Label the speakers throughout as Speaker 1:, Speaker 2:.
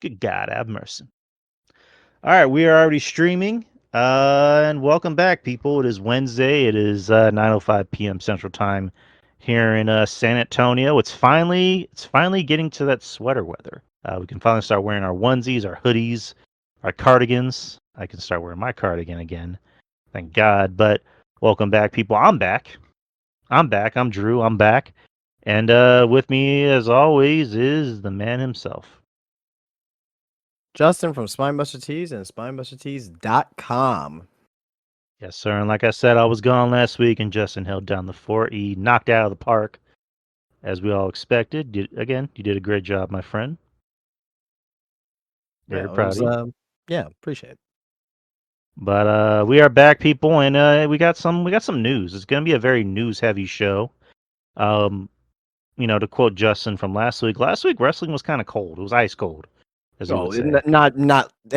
Speaker 1: Good God, have mercy. All right, we are already streaming. And welcome back, people. It is Wednesday. It is 9:05 p.m. Central Time here in San Antonio. It's finally getting to that sweater weather. We can finally start wearing our onesies, our hoodies, our cardigans. I can start wearing my cardigan again. Thank God. But welcome back, people. I'm back. I'm back. I'm Drew. I'm back. And with me, as always, is the man himself.
Speaker 2: Justin from Spinebuster Tees and SpinebusterTees.com.
Speaker 1: Yes, sir. And like I said, I was gone last week, and Justin held down the fort. He knocked out of the park, as we all expected. You did a great job, my friend.
Speaker 2: Yeah,
Speaker 1: Very
Speaker 2: it
Speaker 1: proud
Speaker 2: was,
Speaker 1: of you.
Speaker 2: yeah, appreciate it.
Speaker 1: But we are back, people, and we got some news. It's going to be a very news-heavy show. Um, to quote Justin from last week wrestling was kind of cold. It was ice cold, as he would
Speaker 2: Oh,
Speaker 1: say.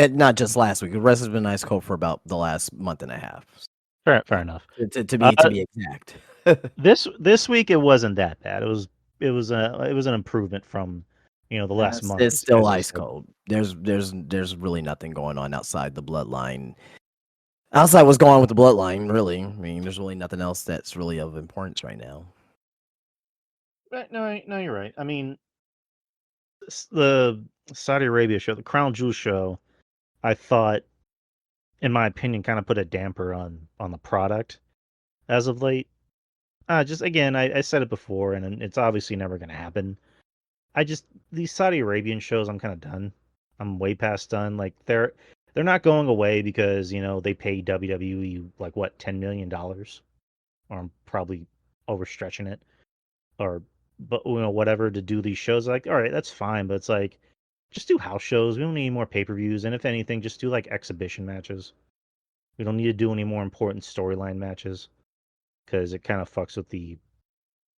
Speaker 2: not just last week. The rest has been ice cold for about the last month and a half.
Speaker 1: Fair enough.
Speaker 2: To be exact.
Speaker 1: This week it wasn't that bad. It was an improvement from the last month,
Speaker 2: It's still
Speaker 1: as I
Speaker 2: ice
Speaker 1: said.
Speaker 2: cold. There's really nothing going on outside the bloodline. Outside what's going on with the bloodline, really. I mean, there's really nothing else that's really of importance right now.
Speaker 1: Right, no, you're right. I mean, the Saudi Arabia show, the Crown Jewel show, I thought, in my opinion, kind of put a damper on the product as of late. Just again, I said it before, and it's obviously never going to happen. These Saudi Arabian shows, I'm kind of done. I'm way past done. Like they're not going away because they pay WWE like what $10 million, or I'm probably overstretching it, or but whatever to do these shows. Like, all right, that's fine, but it's like just do house shows. We don't need any more pay-per-views, and if anything, just do like exhibition matches. We don't need to do any more important storyline matches because it kind of fucks with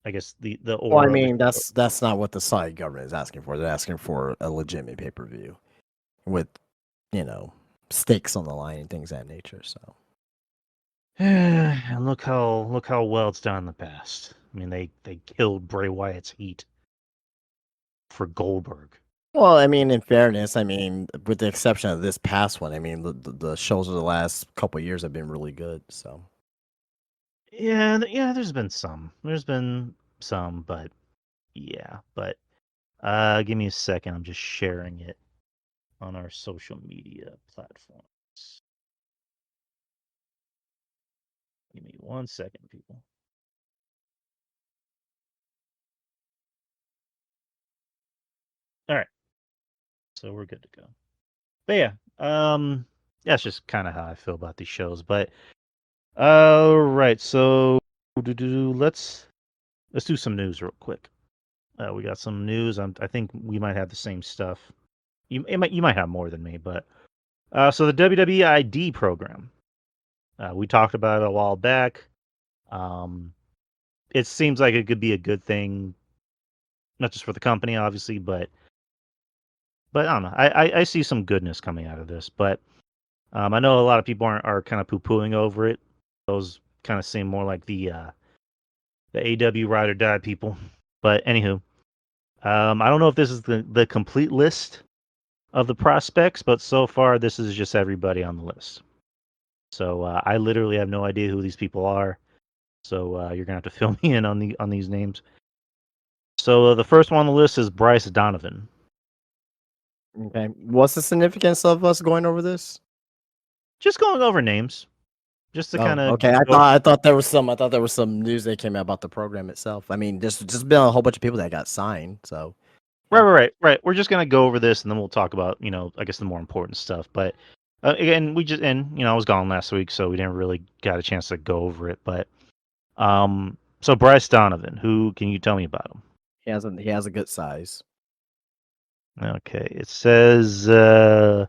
Speaker 1: I guess the
Speaker 2: Well, I
Speaker 1: aura of the
Speaker 2: mean,
Speaker 1: show.
Speaker 2: that's not what the Saudi government is asking for. They're asking for a legitimate pay-per-view with, stakes on the line and things of that nature. So
Speaker 1: And look how well it's done in the past. I mean, they killed Bray Wyatt's heat for Goldberg.
Speaker 2: well, I mean, in fairness, I mean, with the exception of this past one, I mean, the shows of the last couple of years have been really good. So
Speaker 1: Yeah, yeah. There's been some, but yeah, but give me a second. I'm just sharing it on our social media platforms. Give me 1 second, people. All right, so we're good to go. But yeah, that's just kind of how I feel about these shows. But all right, so let's do some news real quick. We got some news. I think we might have the same stuff. You might have more than me, but so the WWE ID program. We talked about it a while back. Um, it seems like it could be a good thing, not just for the company, obviously, but I don't know. I see some goodness coming out of this, but I know a lot of people are kind of poo pooing over it. Those kind of seem more like the AW ride or die people. But anywho, I don't know if this is the complete list of the prospects, but so far this is just everybody on the list. So I literally have no idea who these people are. So you're gonna have to fill me in on these names. So the first one on the list is Bryce Donovan.
Speaker 2: okay, what's the significance of us going over this?
Speaker 1: Just going over names, just to kind
Speaker 2: Oh,
Speaker 1: of
Speaker 2: okay.
Speaker 1: just
Speaker 2: I
Speaker 1: go.
Speaker 2: thought I thought there was some. I thought there was some news that came out about the program itself. I mean, there's just been a whole bunch of people that got signed. So
Speaker 1: Right,
Speaker 2: yeah.
Speaker 1: right, right, right. We're just gonna go over this, and then we'll talk about I guess the more important stuff. But again, I was gone last week, so we didn't really got a chance to go over it. But so Bryce Donovan, who can you tell me about him?
Speaker 2: He has a good size.
Speaker 1: Okay, it says a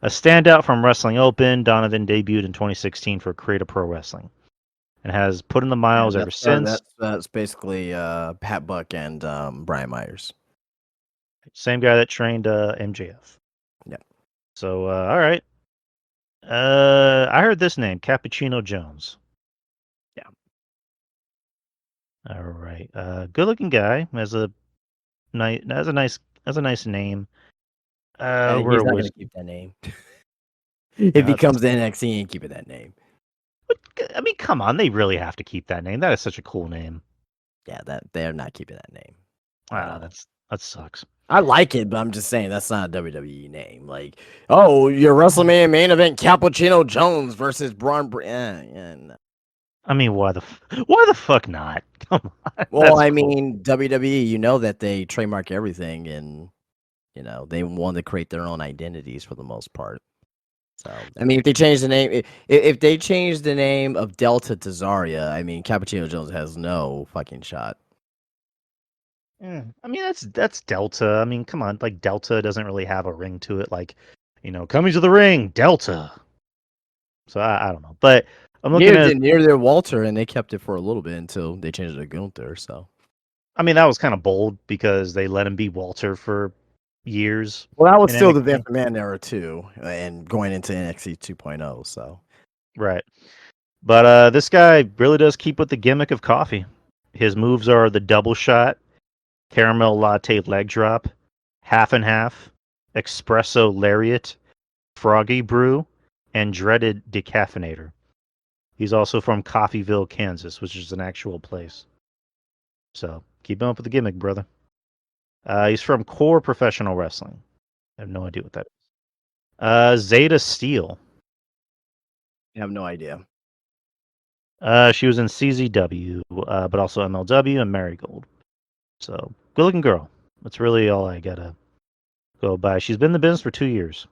Speaker 1: standout from Wrestling Open. Donovan debuted in 2016 for Creative Pro Wrestling and has put in the
Speaker 2: Yeah,
Speaker 1: miles ever since.
Speaker 2: that's basically Pat Buck and Brian Myers.
Speaker 1: Same guy that trained MJF.
Speaker 2: Yeah.
Speaker 1: So all right. I heard this name, Cappuccino Jones.
Speaker 2: Yeah.
Speaker 1: All right. Good looking guy. Has a nice name.
Speaker 2: And
Speaker 1: Where
Speaker 2: he's not going
Speaker 1: was?
Speaker 2: to keep that name. If he
Speaker 1: That's,
Speaker 2: comes to NXT, he ain't keeping that name.
Speaker 1: I mean, come on, they really have to keep that name. That is such a cool name.
Speaker 2: Yeah, they're not keeping that name at all.
Speaker 1: That sucks.
Speaker 2: I like it, but I'm just saying that's not a WWE name. Like, oh, your WrestleMania main event, Cappuccino Jones versus Braun. No.
Speaker 1: I mean, why the fuck not? Come on,
Speaker 2: Well,
Speaker 1: that's
Speaker 2: I
Speaker 1: cool.
Speaker 2: mean, WWE, you know that they trademark everything, and they want to create their own identities for the most part. So, I mean, if they change the name, if they change the name of Delta to Zarya, I mean, Cappuccino Jones has no fucking shot.
Speaker 1: I mean, that's Delta. I mean, come on, like Delta doesn't really have a ring to it. Like, coming to the ring, Delta. So I don't know, but I'm looking at.
Speaker 2: Near their Walter, and they kept it for a little bit until they changed it to Gunther. So,
Speaker 1: I mean, that was kind of bold because they let him be Walter for years.
Speaker 2: well, that was
Speaker 1: in
Speaker 2: still the
Speaker 1: NXT.
Speaker 2: Vince McMahon era too, and going into NXT 2.0. So,
Speaker 1: Right. But this guy really does keep with the gimmick of coffee. His moves are the double shot, caramel latte leg drop, half and half, espresso lariat, froggy brew, and dreaded decaffeinator. He's also from Coffeeville, Kansas, which is an actual place. So keep him up with the gimmick, brother. He's from Core Professional Wrestling. I have no idea what that is. Zeta Steel.
Speaker 2: I have no idea.
Speaker 1: She was in CZW, but also MLW and Marigold. So good looking girl. That's really all I gotta go by. She's been in the business for 2 years.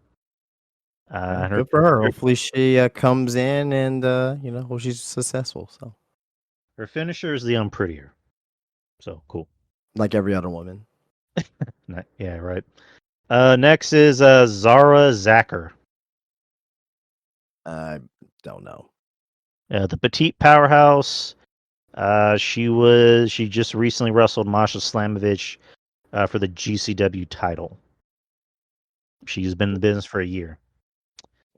Speaker 2: Well,
Speaker 1: And
Speaker 2: good for her. Hopefully, she comes in and hope she's successful. So,
Speaker 1: her finisher is the unprettier. So cool.
Speaker 2: like every other woman.
Speaker 1: Yeah, right. Next is Zara Zacher.
Speaker 2: I don't know.
Speaker 1: The petite powerhouse. She just recently wrestled Masha Slamovich for the GCW title. She's been in the business for a year.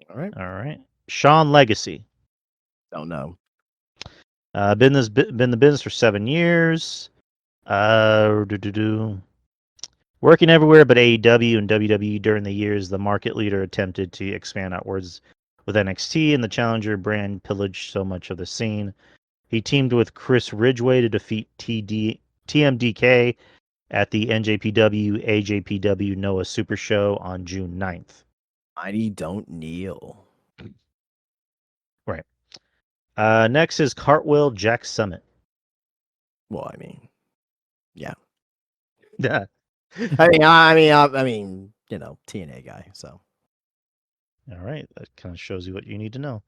Speaker 2: All right.
Speaker 1: All right. Sean Legacy.
Speaker 2: Don't know.
Speaker 1: Been in the business for 7 years. Working everywhere but AEW and WWE during the years, the market leader attempted to expand outwards with NXT, and the challenger brand pillaged so much of the scene. He teamed with Chris Ridgway to defeat TMDK at the NJPW AJPW Noah Super Show on June 9th.
Speaker 2: Mighty don't kneel.
Speaker 1: Right. Next is Cartwheel Jack Summit.
Speaker 2: Well, I mean, yeah.
Speaker 1: Yeah.
Speaker 2: I mean, TNA guy. So,
Speaker 1: All right. That kind of shows you what you need to know.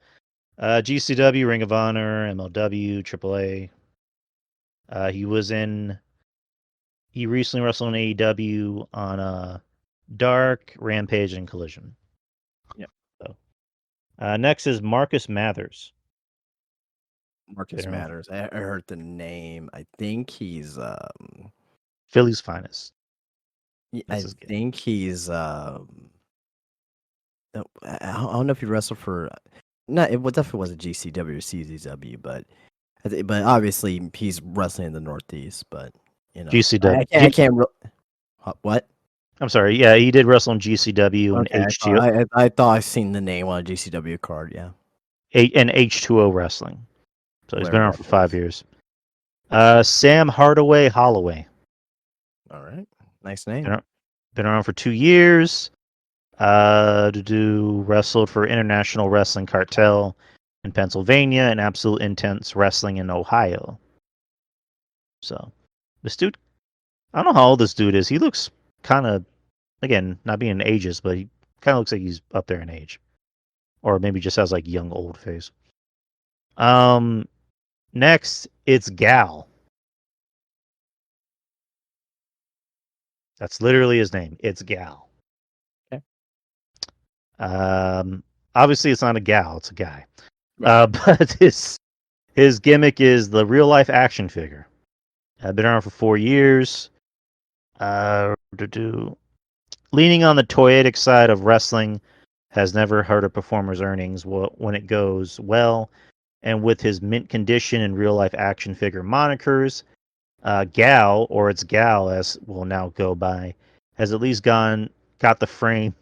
Speaker 1: GCW, Ring of Honor, MLW, AAA. He recently wrestled in AEW on Dark, Rampage, and Collision.
Speaker 2: Yep.
Speaker 1: So, next is Marcus Mathers.
Speaker 2: Marcus
Speaker 1: Been around
Speaker 2: Matters. I heard the name. I think he's
Speaker 1: Philly's finest.
Speaker 2: I
Speaker 1: That's his kid.
Speaker 2: think he's I don't know if he wrestled for not it definitely wasn't GCW or CZW, but obviously he's wrestling in the Northeast. But
Speaker 1: GCW.
Speaker 2: I can't. What?
Speaker 1: I'm sorry. Yeah, he did wrestle in GCW and
Speaker 2: Okay,
Speaker 1: H2O
Speaker 2: I thought I seen the name on a GCW card. Yeah,
Speaker 1: and H2O wrestling. So he's been
Speaker 2: whatever
Speaker 1: around
Speaker 2: that
Speaker 1: for 5
Speaker 2: is.
Speaker 1: years. Sam Hardaway Holloway.
Speaker 2: All right, nice name.
Speaker 1: Been around for 2 years. Wrestled for International Wrestling Cartel in Pennsylvania and Absolute Intense Wrestling in Ohio. So this dude, I don't know how old this dude is. He looks kind of, again, not being ageist, but he kind of looks like he's up there in age, or maybe just has like young old face. Next it's Gal. That's literally his name. It's Gal.
Speaker 2: Okay.
Speaker 1: Obviously it's not a gal, it's a guy.
Speaker 2: Right.
Speaker 1: But his gimmick is the real life action figure. I've been around for 4 years. Leaning on the toyetic side of wrestling, has never hurt a performer's earnings when it goes well. And with his mint condition and real life action figure monikers, Gal, or it's Gal as will now go by, has at least gone got the frame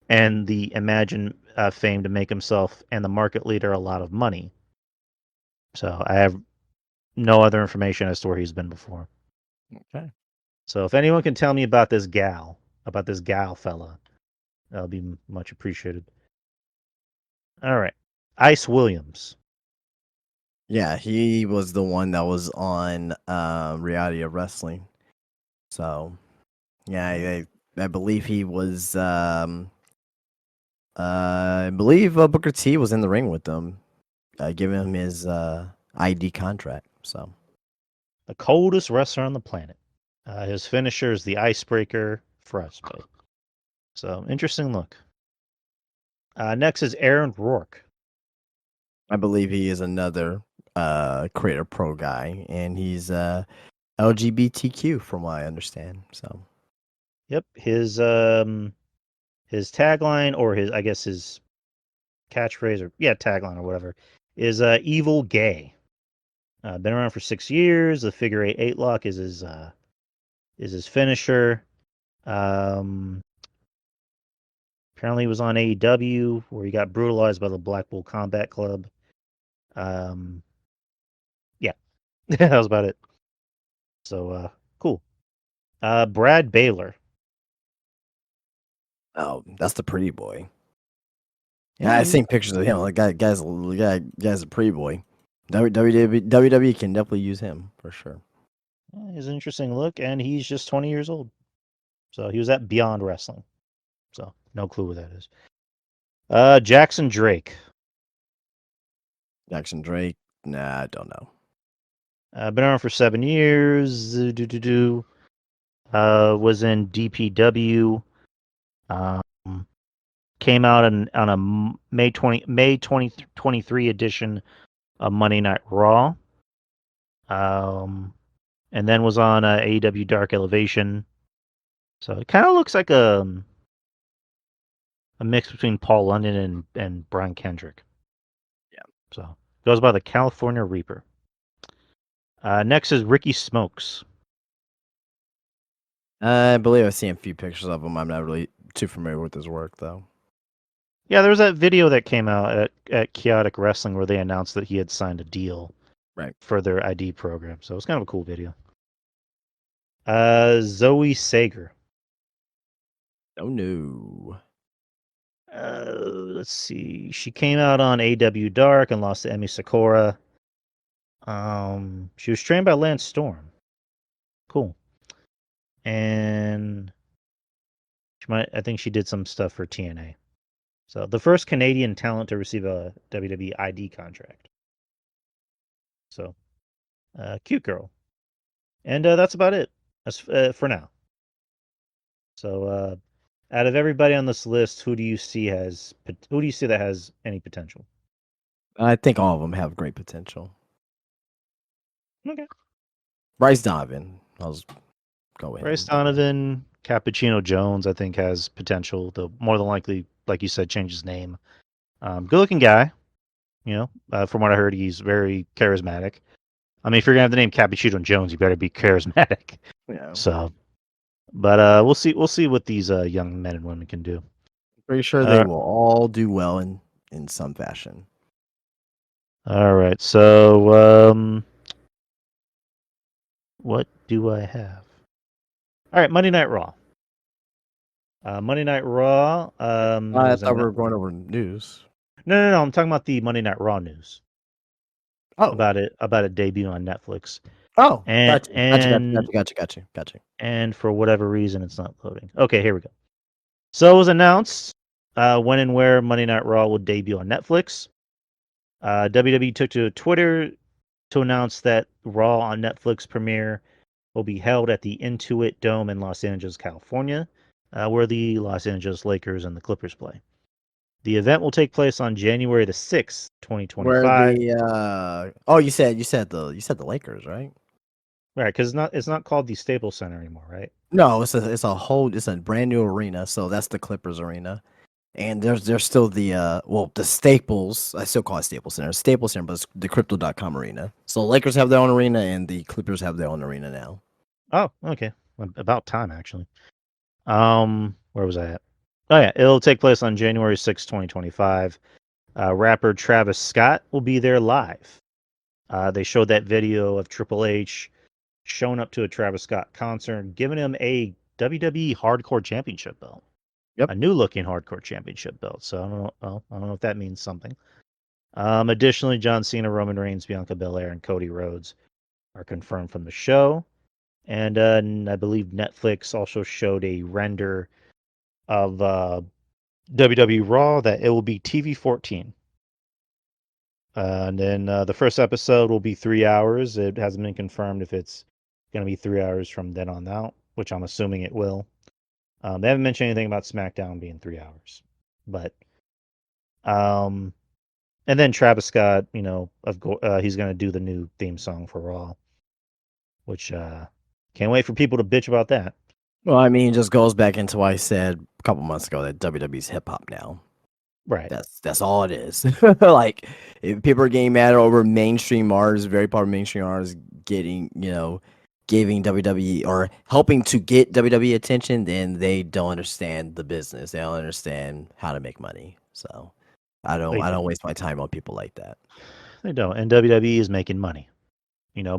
Speaker 1: and the Imagine fame to make himself and the market leader a lot of money. So I have no other information as to where he's been before.
Speaker 2: Okay.
Speaker 1: So if anyone can tell me about this gal fella, that'll be much appreciated. All right. Ice Williams.
Speaker 2: Yeah, he was the one that was on Reality of Wrestling. So yeah, I believe he was. I believe Booker T was in the ring with them, giving him his ID contract. So
Speaker 1: The coldest wrestler on the planet. His finisher is the icebreaker frostbite. So interesting look. Next is Aaron Rourke.
Speaker 2: I believe he is another Creator Pro guy, and he's LGBTQ from what I understand. So
Speaker 1: Yep, his tagline or his catchphrase or tagline or whatever is evil gay. Been around for 6 years. The figure eight lock is his finisher. Um, Apparently he was on AEW where he got brutalized by the Blackpool Combat Club. Yeah, that was about it. So cool. Brad Baylor.
Speaker 2: oh, that's the pretty boy. Yeah,
Speaker 1: Yeah,
Speaker 2: I've seen pictures of him. Like guy's a pretty boy. WWE can definitely use him for sure.
Speaker 1: he's an interesting look, and he's just 20 years old. So he was at Beyond Wrestling. So no clue what that is. Jackson Drake.
Speaker 2: Jackson Drake. Nah, I don't know.
Speaker 1: Been around for 7 years. Was in DPW. Um, Came out on a May 2023 edition of Monday Night Raw. And then was on AEW Dark Elevation. So it kind of looks like a mix between Paul London and Brian Kendrick.
Speaker 2: Yeah.
Speaker 1: So goes by the California Reaper. Next is Ricky Smokes.
Speaker 2: I believe I've seen a few pictures of him. I'm not really too familiar with his work though.
Speaker 1: Yeah, there was that video that came out at Chaotic Wrestling where they announced that he had signed a deal
Speaker 2: Right.
Speaker 1: for their ID program. So it's kind of a cool video. Zoe Sager.
Speaker 2: Oh no.
Speaker 1: Let's see. She came out on AW Dark and lost to Emi Sakura. She was trained by Lance Storm. Cool. And I think she did some stuff for TNA. So the first Canadian talent to receive a WWE ID contract. So, cute girl. And that's about it for now. So, out of everybody on this list, who do you see that has any potential?
Speaker 2: I think all of them have great potential.
Speaker 1: Okay.
Speaker 2: Bryce Donovan. I'll go with
Speaker 1: Bryce
Speaker 2: him.
Speaker 1: Donovan, Cappuccino Jones, I think has potential. They'll more than likely, like you said, change his name. Good-looking guy. From what I heard, he's very charismatic. I mean, if you're gonna have the name Cappuccino Jones, you better be charismatic.
Speaker 2: Yeah.
Speaker 1: So, but we'll see. We'll see what these young men and women can do.
Speaker 2: Pretty sure they will all do well in some fashion.
Speaker 1: All right. So, what do I have? All right, Monday Night Raw. Monday Night Raw.
Speaker 2: I thought we were going over news.
Speaker 1: No. I'm talking about the Monday Night Raw news.
Speaker 2: Oh,
Speaker 1: about it debuting on Netflix.
Speaker 2: Oh,
Speaker 1: And
Speaker 2: gotcha.
Speaker 1: And for whatever reason, it's not loading. Okay, here we go. So it was announced when and where Monday Night Raw would debut on Netflix. WWE took to Twitter to announce that Raw on Netflix premiere will be held at the Intuit Dome in Los Angeles, California, where the Los Angeles Lakers and the Clippers play. The event will take place on January the 6th, 2025.
Speaker 2: You said the Lakers, right?
Speaker 1: Right, because it's not called the Staples Center anymore, right?
Speaker 2: No, it's a brand new arena, so that's the Clippers arena. And there's still the Staples, I still call it Staples Center, but it's the Crypto.com arena. So Lakers have their own arena and the Clippers have their own arena now.
Speaker 1: Oh, okay. About time, actually. where was I at? Oh yeah, it'll take place on January 6th, 2025. Rapper Travis Scott will be there live. They showed that video of Triple H showing up to a Travis Scott concert, giving him a WWE Hardcore Championship belt,
Speaker 2: Yep.
Speaker 1: a new looking Hardcore Championship belt. So I don't know. Well, I don't know if that means something. Additionally, John Cena, Roman Reigns, Bianca Belair, and Cody Rhodes are confirmed from the show. And I believe Netflix also showed a render of WWE Raw that it will be TV 14. And then the first episode will be 3 hours. It hasn't been confirmed if it's going to be 3 hours from then on out, which I'm assuming it will. They haven't mentioned anything about SmackDown being 3 hours, but and then Travis Scott, he's going to do the new theme song for Raw, which can't wait for people to bitch about that.
Speaker 2: Well, I mean, it just goes back into what I said a couple months ago that WWE's hip hop now.
Speaker 1: Right.
Speaker 2: That's all it is. Like, if people are getting mad over mainstream artists, very popular mainstream artists getting, giving WWE or helping to get WWE attention, then they don't understand the business. They don't understand how to make money. So
Speaker 1: They
Speaker 2: I
Speaker 1: don't.
Speaker 2: don't waste my time on people like that.
Speaker 1: They don't. And WWE is making money.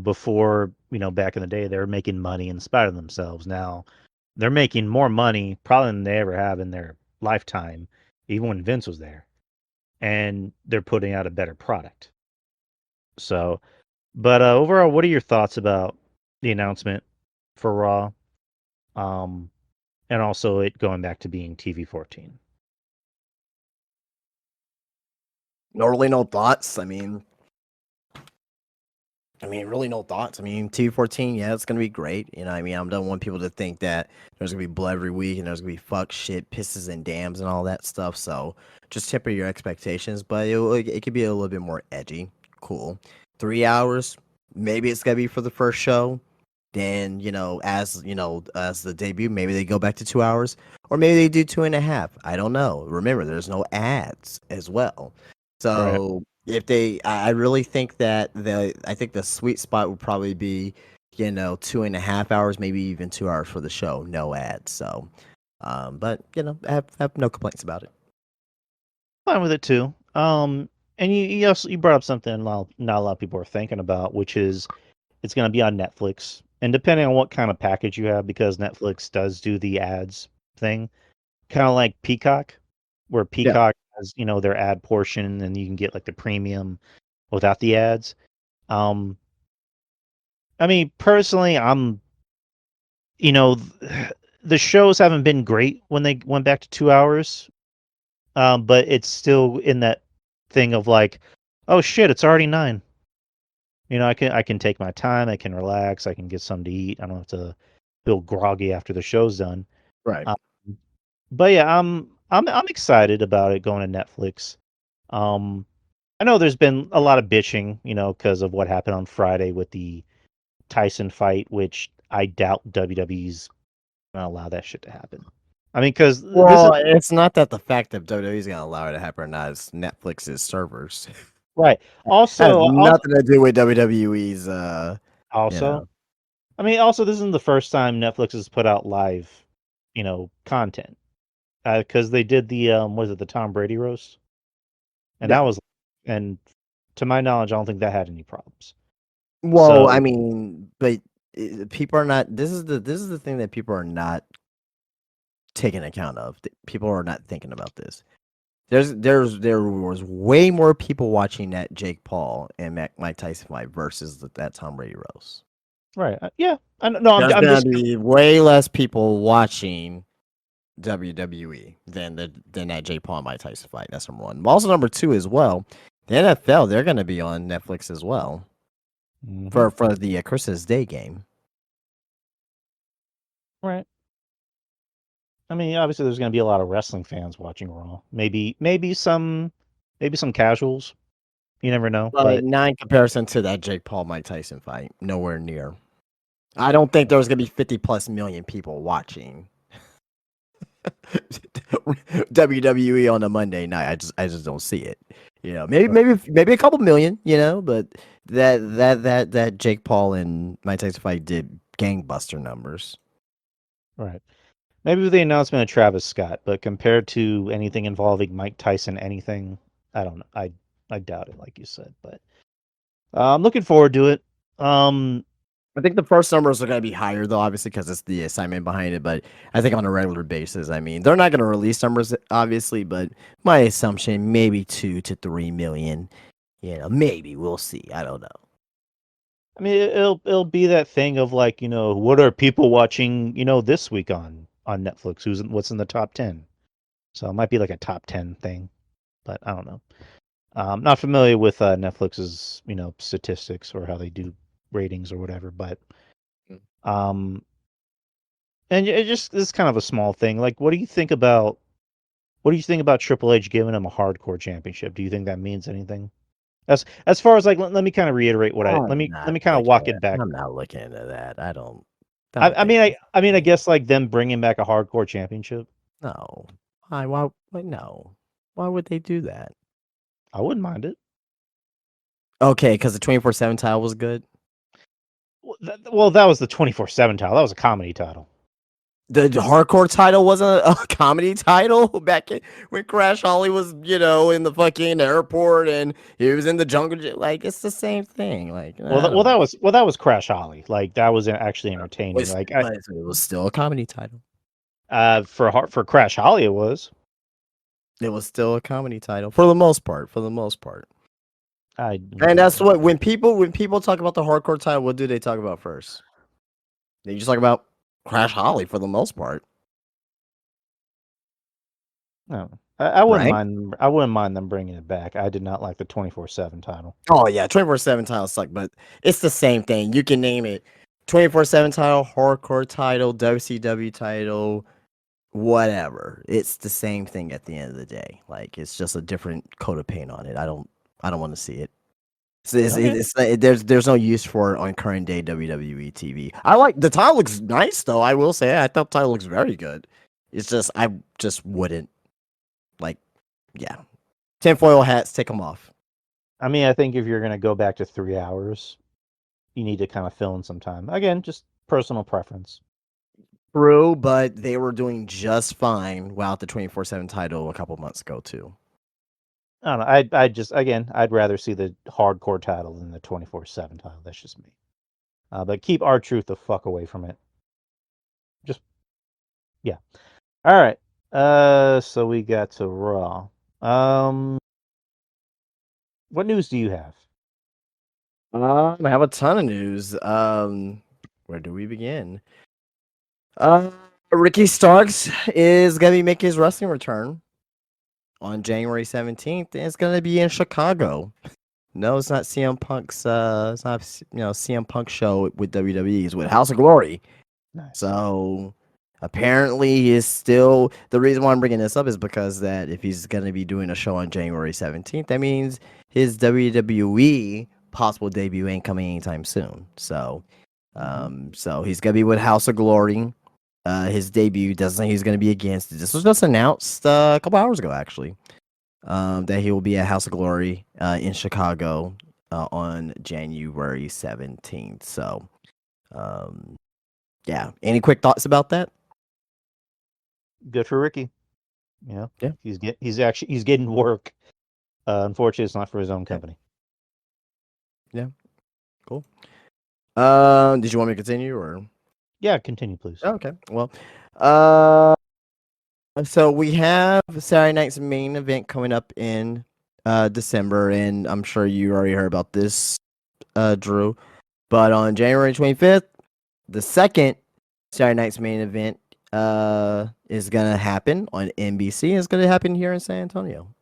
Speaker 1: Before, back in the day, they were making money in spite of themselves. Now they're making more money probably than they ever have in their lifetime, even when Vince was there. And they're putting out a better product. So, but overall, what are your thoughts about the announcement for Raw? Um, and also it going back to being TV 14.
Speaker 2: Really no thoughts. Really no thoughts. TV 14, yeah, it's gonna be great. I don't want people to think that there's gonna be blood every week and there's gonna be fuck, shit, pisses, and dams and all that stuff. So just temper your expectations, but it could be a little bit more edgy. Cool. 3 hours. Maybe it's gonna be for the first show. Then as the debut, maybe they go back to 2 hours, or maybe they do 2.5. I don't know. Remember, there's no ads as well.
Speaker 1: Right.
Speaker 2: So if I really think that I think the sweet spot would probably be, 2.5 hours, maybe even 2 hours for the show, no ads. So, but I have no complaints about it.
Speaker 1: Fine with it too. And you brought up something not a lot of people are thinking about, which is it's going to be on Netflix. And depending on what kind of package you have, because Netflix does do the ads thing, kind of like Peacock, where
Speaker 2: Yeah.
Speaker 1: Peacock has, their ad portion and you can get like the premium without the ads. Um, personally, you know, the shows haven't been great when they went back to 2 hours. But it's still in that thing of like, oh shit, it's already 9. I can take my time, I can relax, I can get something to eat. I don't have to feel groggy after the show's done.
Speaker 2: Right.
Speaker 1: Um, but yeah, I'm excited about it going to Netflix. Um, I know there's been a lot of bitching, because of what happened on Friday with the Tyson fight, which I doubt WWE's gonna allow that shit to happen. Because this is
Speaker 2: Well, it's not that the fact that WWE's gonna allow it to happen or not. It's Netflix's servers.
Speaker 1: right.
Speaker 2: Has
Speaker 1: Also, also,
Speaker 2: nothing to do with WWE's. You
Speaker 1: also,
Speaker 2: know.
Speaker 1: also, this isn't the first time Netflix has put out live, content. Because they did the was it the Tom Brady roast, and
Speaker 2: Yeah.
Speaker 1: and to my knowledge, I don't think that had any problems.
Speaker 2: Well,
Speaker 1: So
Speaker 2: but people are not. This is the thing that people are not taking account of. People are not thinking about this. There was way more people watching that Jake Paul and Mike Tyson fight versus that Tom Brady roast.
Speaker 1: right, yeah, no,
Speaker 2: There's
Speaker 1: I'm
Speaker 2: gonna
Speaker 1: just
Speaker 2: be way less people watching WWE than that Jake Paul and Mike Tyson fight. That's number one. Also, number two as well. The NFL, they're gonna be on Netflix as well
Speaker 1: Mhm.
Speaker 2: for the Christmas Day game.
Speaker 1: Right. Obviously, there's going to be a lot of wrestling fans watching Raw. Maybe some casuals. You never know,
Speaker 2: But
Speaker 1: but
Speaker 2: not in comparison to that Jake Paul Mike Tyson fight. Nowhere near. I don't think there's gonna be 50 plus million people watching WWE on a Monday night. I just don't see it. Maybe a couple million. But that Jake Paul and Mike Tyson fight did gangbuster numbers.
Speaker 1: right. Maybe with the announcement of Travis Scott, but compared to anything involving Mike Tyson, anything, I don't know. I doubt it, like you said. But I'm looking forward to it.
Speaker 2: I think the first numbers are going to be higher, though, obviously, because it's the assignment behind it. But I think on a regular basis, I mean, they're not going to release numbers, obviously, but my assumption, maybe 2 to 3 million. Maybe we'll see. I don't know.
Speaker 1: I mean, it'll be that thing of like, what are people watching, this week on Netflix? What's in the top 10? So it might be like a top 10 thing, but I don't know. Not familiar with Netflix's, statistics or how they do ratings or whatever, but and it's kind of a small thing. Like, what do you think about Triple H giving him a hardcore championship? Do you think that means anything? As far as like, let me kind of reiterate let me kind of walk it back.
Speaker 2: I'm not looking into that. I don't
Speaker 1: I guess like them bringing back a hardcore championship.
Speaker 2: No. Why? No. Why would they do that?
Speaker 1: I wouldn't mind it.
Speaker 2: Okay, because the 24/7 title was good.
Speaker 1: Well, that was the 24/7 title. That was a comedy title.
Speaker 2: The hardcore title wasn't a comedy title back when Crash Holly was, in the fucking airport and he was in the jungle. Like, it's the same thing. Like,
Speaker 1: that was Crash Holly. Like, that was actually entertaining.
Speaker 2: But it was still a comedy title.
Speaker 1: For Crash Holly, it was.
Speaker 2: It was still a comedy title for the most part.
Speaker 1: And
Speaker 2: that's what when people talk about the hardcore title, what do they talk about first? They just talk about Crash Holly for the most part.
Speaker 1: No, I wouldn't mind. I wouldn't mind them bringing it back. I did not like the 24/7 title.
Speaker 2: Oh yeah, 24/7 title suck, but it's the same thing. You can name it 24/7 title, hardcore title, WCW title, whatever. It's the same thing at the end of the day. Like, it's just a different coat of paint on it. I don't want to see it. There's no use for it on current day WWE TV. I like the title looks nice though. I will say I thought the title looks very good. It's just I just wouldn't like. Yeah, tinfoil hats, take them off.
Speaker 1: I mean, I think if you're gonna go back to 3 hours, you need to kind of fill in some time. Again, just personal preference.
Speaker 2: True, but they were doing just fine without the 24/7 title a couple months ago too.
Speaker 1: I don't know. I'd rather see the hardcore title than the 24/7 title. That's just me. But keep R-Truth the fuck away from it. Just, yeah. All right. So we got to Raw. What news do you have?
Speaker 2: I have a ton of news. Where do we begin? Ricky Starks is gonna be making his wrestling return on January 17th, and it's gonna be in Chicago. No, it's not CM Punk's. It's not CM Punk show with WWE. It's with House of Glory.
Speaker 1: Nice.
Speaker 2: So apparently, he is still. The reason why I'm bringing this up is because that if he's gonna be doing a show on January 17th, that means his WWE possible debut ain't coming anytime soon. So, so he's gonna be with House of Glory. His debut doesn't think he's going to be against. This was just announced a couple hours ago, actually, that he will be at House of Glory in Chicago on January 17th. So, yeah. Any quick thoughts about that?
Speaker 1: Good for Ricky.
Speaker 2: Yeah.
Speaker 1: He's getting work. Unfortunately, it's not for his own company.
Speaker 2: Yeah. Cool. Did you want me to continue or?
Speaker 1: Yeah, continue, please.
Speaker 2: Okay. Well, so we have Saturday night's main event coming up in December, and I'm sure you already heard about this, Drew. But on January 25th, the second Saturday night's main event is gonna happen on NBC. It's gonna happen here in San Antonio.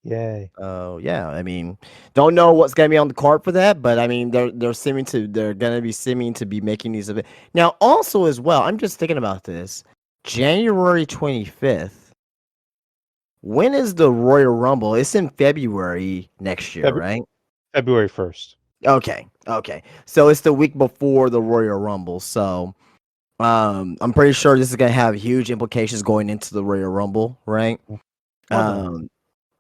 Speaker 1: Yay!
Speaker 2: Oh yeah, I mean, don't know what's gonna be on the card for that, but I mean, they're gonna be seeming to be making these events now. Also, as well, I'm just thinking about this. January 25th. When is the Royal Rumble? It's in February next year, right?
Speaker 1: February 1st.
Speaker 2: Okay. So it's the week before the Royal Rumble. So, I'm pretty sure this is gonna have huge implications going into the Royal Rumble, right?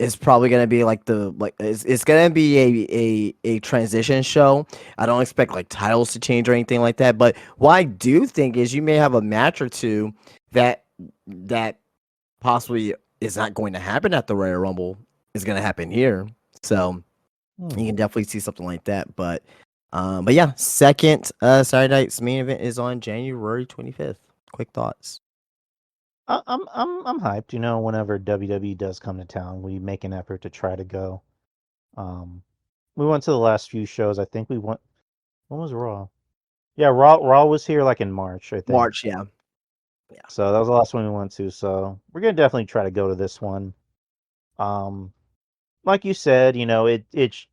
Speaker 2: It's probably gonna be it's gonna be a transition show. I don't expect like titles to change or anything like that. But what I do think is you may have a match or two that that possibly is not going to happen at the Royal Rumble is going to happen here. So you can definitely see something like that. But yeah, second Saturday night's main event is on January 25th. Quick thoughts.
Speaker 1: I'm hyped. You know, whenever WWE does come to town, we make an effort to try to go. We went to the last few shows. I think we went. When was Raw? Yeah, Raw was here like in March, I think.
Speaker 2: March, yeah.
Speaker 1: So that was the last one we went to. So we're gonna definitely try to go to this one. Like you said, you know, it's.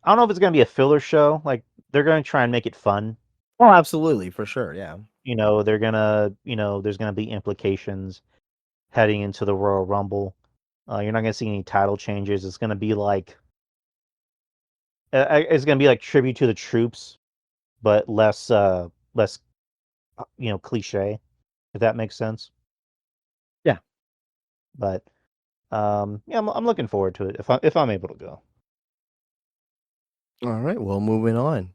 Speaker 1: I don't know if it's gonna be a filler show. Like they're gonna try and make it fun.
Speaker 2: Oh, absolutely, for sure, yeah.
Speaker 1: You know, they're gonna, you know, there's gonna be implications heading into the Royal Rumble. You're not gonna see any title changes. It's gonna be like tribute to the troops, but less you know, cliche, if that makes sense.
Speaker 2: Yeah.
Speaker 1: But yeah, I'm looking forward to it if I'm able to go.
Speaker 2: All right, well, moving on.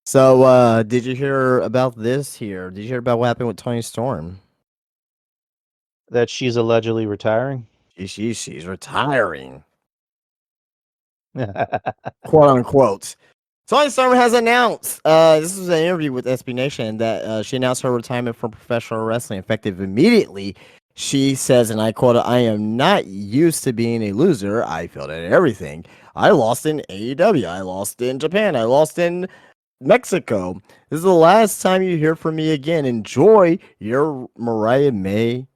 Speaker 2: So did you hear about this here? Did you hear about what happened with Tony Storm?
Speaker 1: That she's allegedly retiring.
Speaker 2: She's retiring, quote unquote. Tony Storm has announced, this was an interview with SB Nation, that she announced her retirement from professional wrestling effective immediately. She says, and I quote, "I am not used to being a loser. I failed at everything. I lost in AEW. I lost in Japan. I lost in Mexico. This is the last time you hear from me again. Enjoy your Mariah May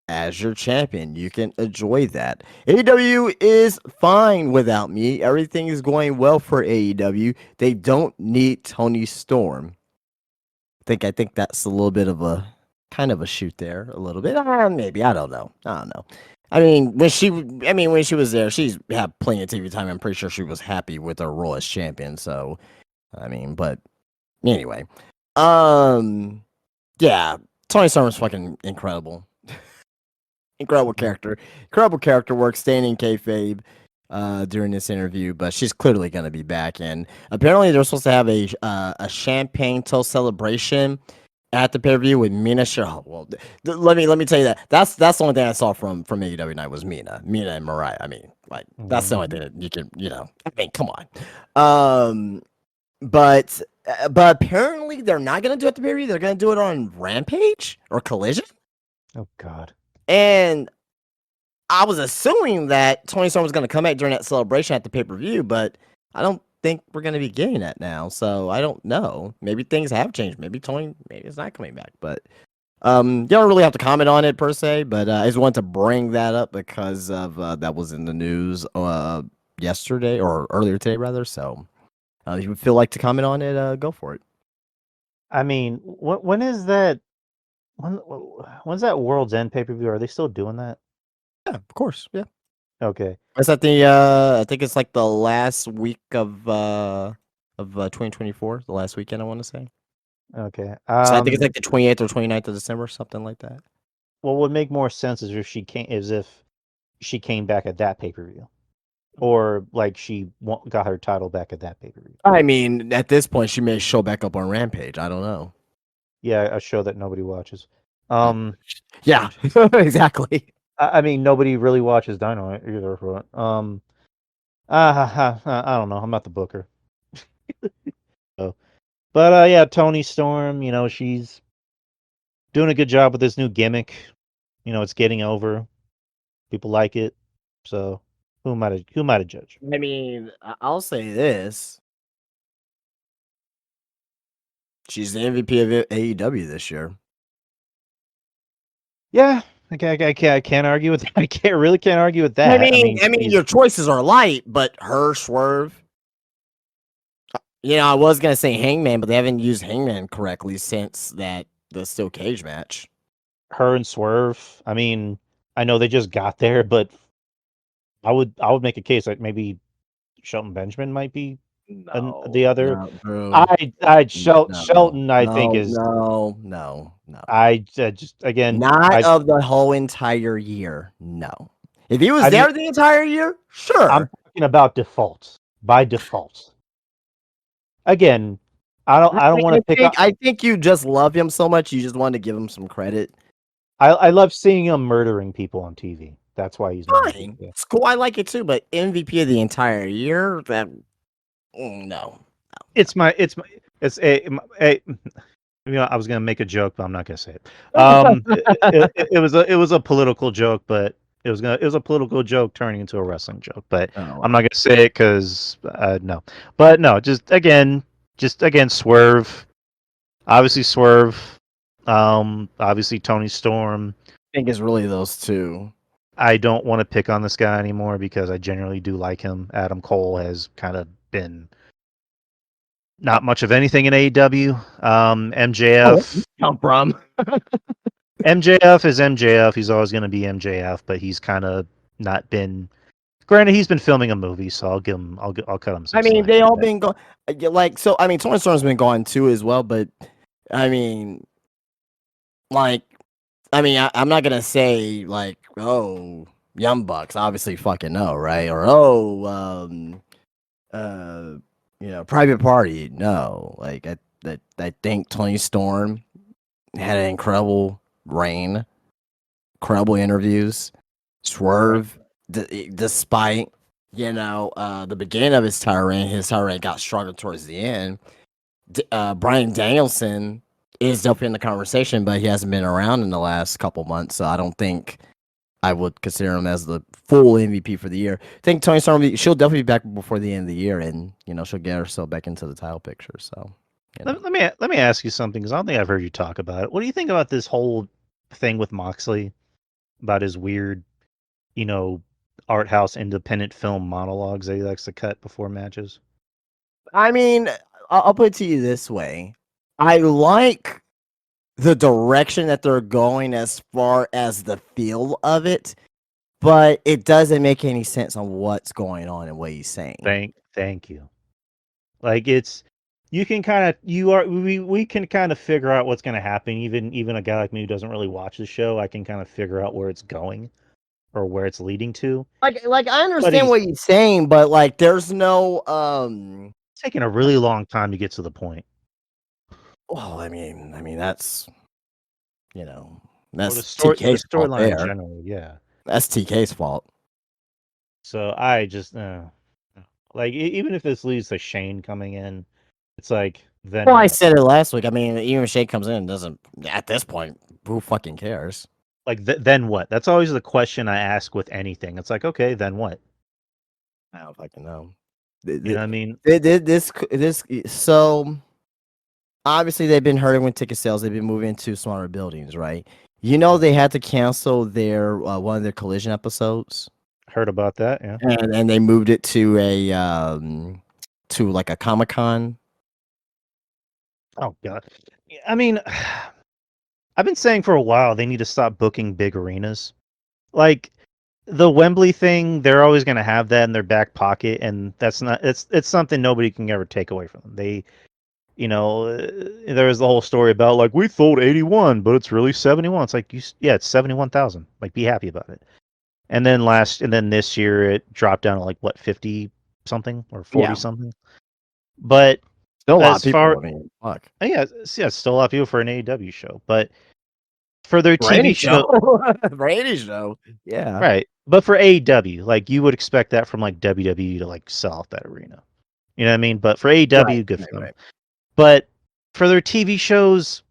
Speaker 2: as your champion. You can enjoy that. AEW is fine without me. Everything is going well for AEW. They don't need Tony Storm." I think that's a little bit of a kind of a shoot there, a little bit. Maybe I don't know. I mean, when she was there, she's had plenty of TV time. I'm pretty sure she was happy with her role as champion. So, I mean, but anyway, yeah, Tony Storm is fucking incredible. Incredible character work, staying in kayfabe during this interview, but she's clearly going to be back. And apparently, they're supposed to have a champagne toast celebration at the pay-per-view with Mina. Well, let me tell you that's the only thing I saw from AEW night was Mina and Mariah. I mean, like that's the only thing that you can, I mean, come on. But apparently they're not going to do it at the pay-per-view. They're going to do it on Rampage or Collision.
Speaker 1: Oh God.
Speaker 2: And I was assuming that Tony Storm was going to come back during that celebration at the pay-per-view, but I don't think we're going to be getting that now. So I don't know. Maybe things have changed. Maybe it's not coming back. But you don't really have to comment on it per se. But I just wanted to bring that up because of that was in the news yesterday or earlier today, rather. So if you would feel like to comment on it, go for it.
Speaker 1: I mean, when is that? When's that World's End pay-per-view? Are they still doing that?
Speaker 2: Yeah, of course. Yeah.
Speaker 1: Okay.
Speaker 2: It's at the I think it's like the last week of 2024, the last weekend I want to say.
Speaker 1: Okay.
Speaker 2: So I think it's like the 28th or 29th of December, something like that.
Speaker 1: What would make more sense is if she came back at that pay-per-view, or like she got her title back at that pay-per-view.
Speaker 2: I mean, at this point, she may show back up on Rampage. I don't know.
Speaker 1: Yeah, a show that nobody watches.
Speaker 2: Yeah, exactly.
Speaker 1: I mean, nobody really watches Dynamite either. For it. I don't know. I'm not the booker. So, but yeah, Tony Storm. You know, she's doing a good job with this new gimmick. You know, it's getting over. People like it. So who am I to judge?
Speaker 2: I mean, I'll say this: she's the MVP of AEW this year.
Speaker 1: Yeah, I can't argue with that. I can't argue with that.
Speaker 2: I mean, your choices are light, but her Swerve. I was gonna say Hangman, but they haven't used Hangman correctly since the steel cage match.
Speaker 1: Her and Swerve. I mean, I know they just got there, but I would make a case that maybe Shelton Benjamin might be the other. Shelton. I think is
Speaker 2: no.
Speaker 1: I just again
Speaker 2: not of the whole entire year. No, if he was there the entire year, sure.
Speaker 1: I'm talking about defaults by default. Again, I don't want to pick on.
Speaker 2: I think you just love him so much. You just want to give him some credit.
Speaker 1: I love seeing him murdering people on TV. That's why he's my
Speaker 2: Fine,
Speaker 1: MVP.
Speaker 2: it's cool. I like it too. But MVP of the entire year, that no.
Speaker 1: It's a you know, I was gonna make a joke, but I'm not gonna say it. It was a political joke, but it was a political joke turning into a wrestling joke. But
Speaker 2: Oh,
Speaker 1: I'm not gonna say it because no. But no, just again, Swerve. Obviously, Swerve. Obviously Tony Storm.
Speaker 2: I think it's really those two.
Speaker 1: I don't want to pick on this guy anymore because I generally do like him. Adam Cole has kind of been not much of anything in AEW. MJF.
Speaker 2: Come from?
Speaker 1: MJF is MJF. He's always going to be MJF, but he's kind of not been. Granted, he's been filming a movie, so I'll give him. I'll cut him some
Speaker 2: I mean,
Speaker 1: slack.
Speaker 2: they all been gone. Like, so I mean, Tony Storm's been gone too as well. But I mean, like, I'm not gonna say like, oh, Young Bucks, obviously fucking no, right? Or uh, Private Party, no. Like, I think Tony Storm had an incredible reign, incredible interviews. Swerve, despite the beginning of his title reign got stronger towards the end. Bryan Danielson is definitely in the conversation, but he hasn't been around in the last couple months, so I don't think I would consider him as the full MVP for the year. I think Tony Storm, she'll definitely be back before the end of the year, and she'll get herself back into the title picture. So,
Speaker 1: Let me ask you something because I don't think I've heard you talk about it. What do you think about this whole thing with Moxley about his weird, you know, art house independent film monologues that he likes to cut before matches?
Speaker 2: I mean, I'll put it to you this way: I like the direction that they're going as far as the feel of it, but it doesn't make any sense on what's going on and what he's saying.
Speaker 1: Thank you. Like it's you can kind of we can kind of figure out what's going to happen. Even a guy like me who doesn't really watch the show, I can kind of figure out where it's going or where it's leading to.
Speaker 2: Like I
Speaker 1: But
Speaker 2: understand
Speaker 1: he's
Speaker 2: what he's saying, but like there's no
Speaker 1: taking a really long time to get to the point.
Speaker 2: well, that's
Speaker 1: Or
Speaker 2: that's
Speaker 1: the
Speaker 2: TK's fault
Speaker 1: storyline in
Speaker 2: there.
Speaker 1: general, yeah.
Speaker 2: That's TK's fault.
Speaker 1: So I just like even if this leads to Shane coming in, it's like then
Speaker 2: Well, I
Speaker 1: what?
Speaker 2: said it last week. I mean, even if Shea comes in, doesn't at this point, who fucking cares?
Speaker 1: Like then what? That's always the question I ask with anything. It's like, okay, then what?
Speaker 2: I don't fucking know.
Speaker 1: You know what I mean?
Speaker 2: This so obviously they've been hurting with ticket sales. They've been moving to smaller buildings, right? They had to cancel their one of their Collision episodes,
Speaker 1: Heard about that, yeah.
Speaker 2: and they moved it to a to like a Comic-Con.
Speaker 1: Oh god. I mean, I've been saying for a while they need to stop booking big arenas. Like the Wembley thing, they're always going to have that in their back pocket, and that's not. It's something nobody can ever take away from them. They, there was the whole story about like we sold 81, but it's really 71. It's like yeah, it's 71,000. Like be happy about it. And then this year it dropped down to like what 50 something or 40
Speaker 2: Yeah,
Speaker 1: something. But
Speaker 2: still a lot of
Speaker 1: as far
Speaker 2: people. I mean, fuck.
Speaker 1: yeah, it's still a lot of people for an AEW show, but for their
Speaker 2: Brady
Speaker 1: TV show,
Speaker 2: Brady show. Yeah.
Speaker 1: right? But for AEW, like you would expect that from like WWE to like sell out that arena. You know what I mean? But for AEW, good for them.
Speaker 2: Right.
Speaker 1: But for their TV shows,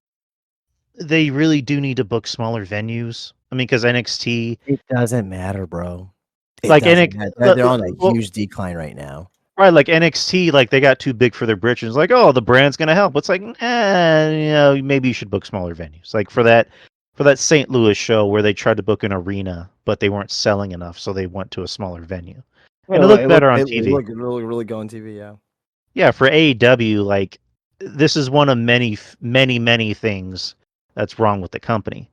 Speaker 1: they really do need to book smaller venues. I mean, because NXT,
Speaker 2: It doesn't matter, bro. It
Speaker 1: like
Speaker 2: doesn't matter. They're on a
Speaker 1: well,
Speaker 2: huge decline right now.
Speaker 1: right, like NXT, like they got too big for their britches. Like, oh, the brand's gonna help. It's like, maybe you should book smaller venues. Like for that St. Louis show where they tried to book an arena, but they weren't selling enough, so they went to a smaller venue, and it looked better on TV.
Speaker 2: It looked really, really good on TV. Yeah.
Speaker 1: Yeah, for AEW, like this is one of many, many, many things that's wrong with the company.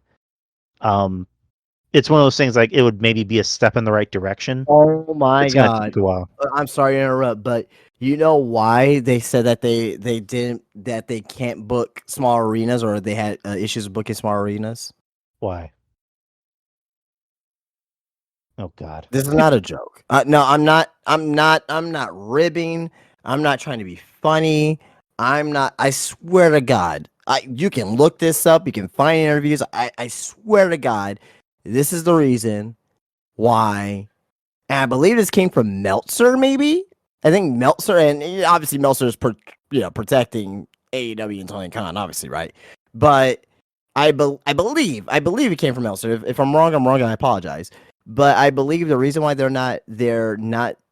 Speaker 1: It's one of those things like it would maybe be a step in the right direction.
Speaker 2: Oh my
Speaker 1: It's gonna
Speaker 2: god.
Speaker 1: take a while.
Speaker 2: I'm sorry to interrupt, but you know why they said that they can't book small arenas, or they had issues booking small arenas?
Speaker 1: Why? Oh God.
Speaker 2: This is not a joke. No, I'm not ribbing. I'm not trying to be funny. I'm not. I swear to God. You can look this up. You can find interviews. I swear to God, this is the reason why. And I believe this came from Meltzer. Maybe I think Meltzer, and obviously Meltzer is protecting AEW and Tony Khan, obviously, right? But I believe it came from Meltzer. If I'm wrong, I'm wrong, and I apologize. But I believe the reason why they're not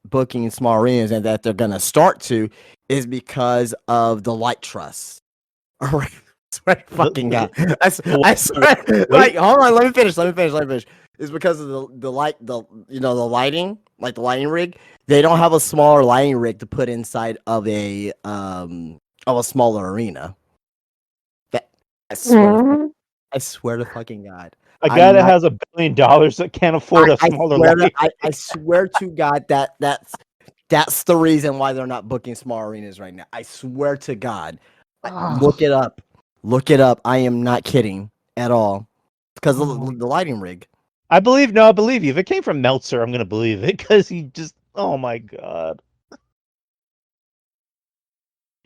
Speaker 2: booking small arenas and that they're gonna start to is because of the light trust. All right. I swear to fucking God. I swear. Like,
Speaker 1: Wait,
Speaker 2: hold on. Let me finish. It's because of the light, the lighting, like the lighting rig. They don't have a smaller lighting rig to put inside of a smaller arena. That I swear. I swear to fucking God.
Speaker 1: a guy
Speaker 2: I'm
Speaker 1: that
Speaker 2: not.
Speaker 1: has $1 billion that can't afford a smaller light.
Speaker 2: I swear to God that's the reason why they're not booking small arenas right now. I swear to God. Look it up. Look it up. I am not kidding at all. Because of the lighting rig.
Speaker 1: I believe you. If it came from Meltzer, I'm gonna believe it because he just. Oh my God.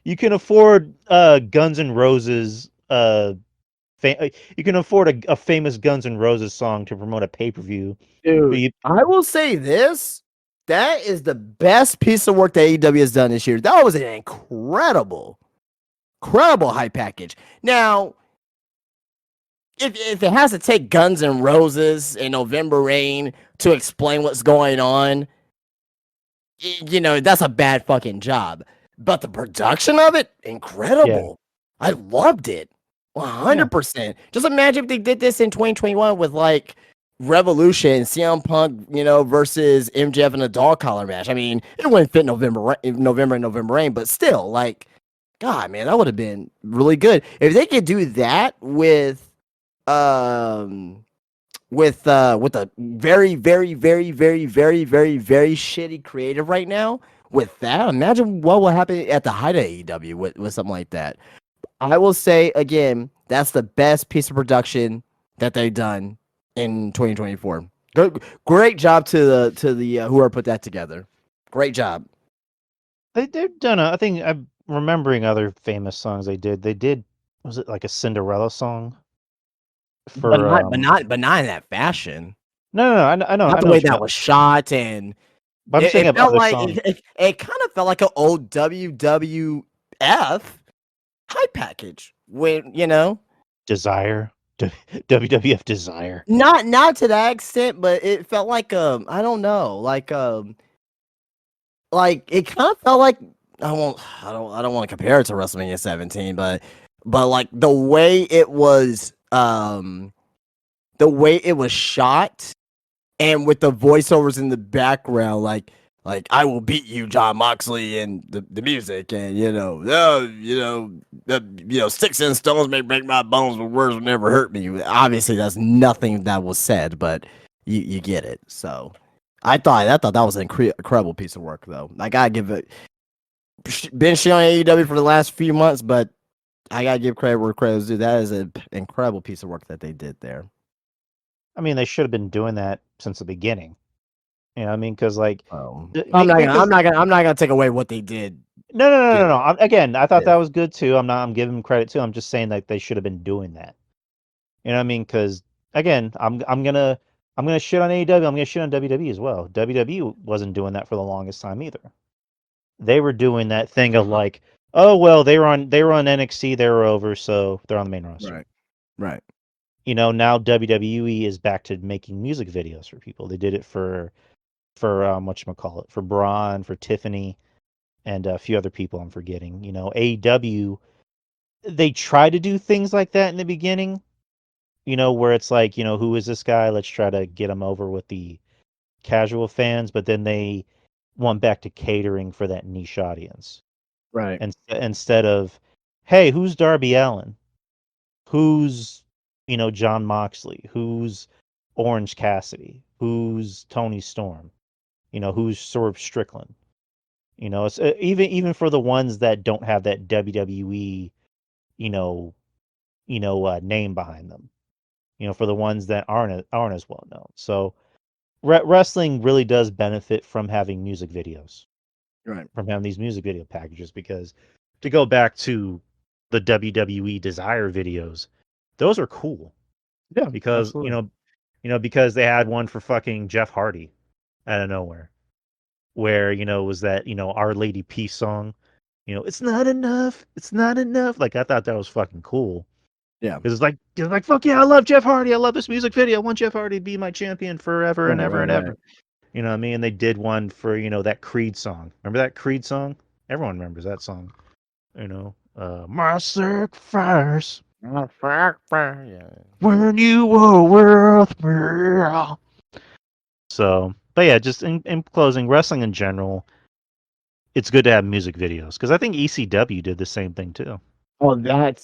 Speaker 1: You can afford Guns N' Roses. You can afford a famous Guns N' Roses song to promote a pay-per-view.
Speaker 2: Dude, I will say this. That is the best piece of work that AEW has done this year. That was an incredible high package. Now, if it has to take Guns N' Roses and November Rain to explain what's going on, that's a bad fucking job. But the production of it, incredible. I loved it. 100%. Just imagine if they did this in 2021 with like Revolution, CM Punk, versus MJF in a dog collar match. I mean, it wouldn't fit November and November Rain, but still, like, God, man, that would have been really good. If they could do that um with a very, very, very, very, very, very, very shitty creative right now, with that, imagine what will happen at the height of AEW with something like that. I will say again, that's the best piece of production that they've done in 2024. Great job to the whoever put that together. Great job.
Speaker 1: They've done. I think I'm remembering other famous songs they did. They did. Was it like a Cinderella song?
Speaker 2: But
Speaker 1: For
Speaker 2: not in that fashion.
Speaker 1: no, I know
Speaker 2: Not the
Speaker 1: what
Speaker 2: way
Speaker 1: you
Speaker 2: that
Speaker 1: meant.
Speaker 2: was shot, and
Speaker 1: But I'm saying
Speaker 2: it
Speaker 1: of
Speaker 2: felt
Speaker 1: other
Speaker 2: like
Speaker 1: songs.
Speaker 2: it kind of felt like an old WWF high package when
Speaker 1: Desire, WWF Desire.
Speaker 2: not to that extent, but it felt like I don't know, like it kind of felt like I don't want to compare it to WrestleMania 17, but like the way it was shot and with the voiceovers in the background, like I will beat you, John Moxley, and the music, and sticks and stones may break my bones, but words will never hurt me. Obviously, that's nothing that was said, but you get it. So I thought that was an incredible piece of work, though. I gotta give it. Been shit on AEW for the last few months, but I gotta give credit where credit's due. That is an incredible piece of work that they did there.
Speaker 1: I mean, they should have been doing that since the beginning. You know what I mean? Because like,
Speaker 2: I'm not
Speaker 1: because
Speaker 2: gonna take away what they did.
Speaker 1: no. Again, I thought
Speaker 2: Yeah.
Speaker 1: that was good too. I'm giving them credit too. I'm just saying that they should have been doing that. You know what I mean? Because again, I'm gonna shit on AEW. I'm gonna shit on WWE as well. WWE wasn't doing that for the longest time either. They were doing that thing of like, oh well, they were on NXT, they were over, so they're on the main roster.
Speaker 2: Right.
Speaker 1: Now WWE is back to making music videos for people. They did it for whatchamacallit, for Braun, for Tiffany, and a few other people I'm forgetting. AEW, they try to do things like that in the beginning, where it's like, who is this guy? Let's try to get him over with the casual fans, but then they went back to catering for that niche audience.
Speaker 2: Right.
Speaker 1: And instead of, hey, who's Darby Allin? Who's, John Moxley? Who's Orange Cassidy? Who's Tony Storm? Who's Swerve Strickland? It's even for the ones that don't have that WWE, you know, name behind them. For the ones that aren't as well known. So wrestling really does benefit from having music videos,
Speaker 2: Right.
Speaker 1: from having these music video packages, because to go back to the WWE Desire videos, those are cool
Speaker 2: Yeah,
Speaker 1: because
Speaker 2: absolutely.
Speaker 1: because they had one for fucking Jeff Hardy out of nowhere, where it was that Our Lady Peace song, it's not enough, it's not enough. Like I thought that was fucking cool
Speaker 2: Yeah.
Speaker 1: because it's like fuck yeah, I love Jeff Hardy, I love this music video, I want Jeff Hardy to be my champion forever and
Speaker 2: Right,
Speaker 1: ever
Speaker 2: right,
Speaker 1: and
Speaker 2: right.
Speaker 1: ever. You know what I mean? And they did one for that Creed song. Remember that Creed song? Everyone remembers that song. My sacrifice
Speaker 2: Yeah.
Speaker 1: when you were with me. So, but yeah, just in closing, wrestling in general, it's good to have music videos because I think ECW did the same thing too.
Speaker 2: Well,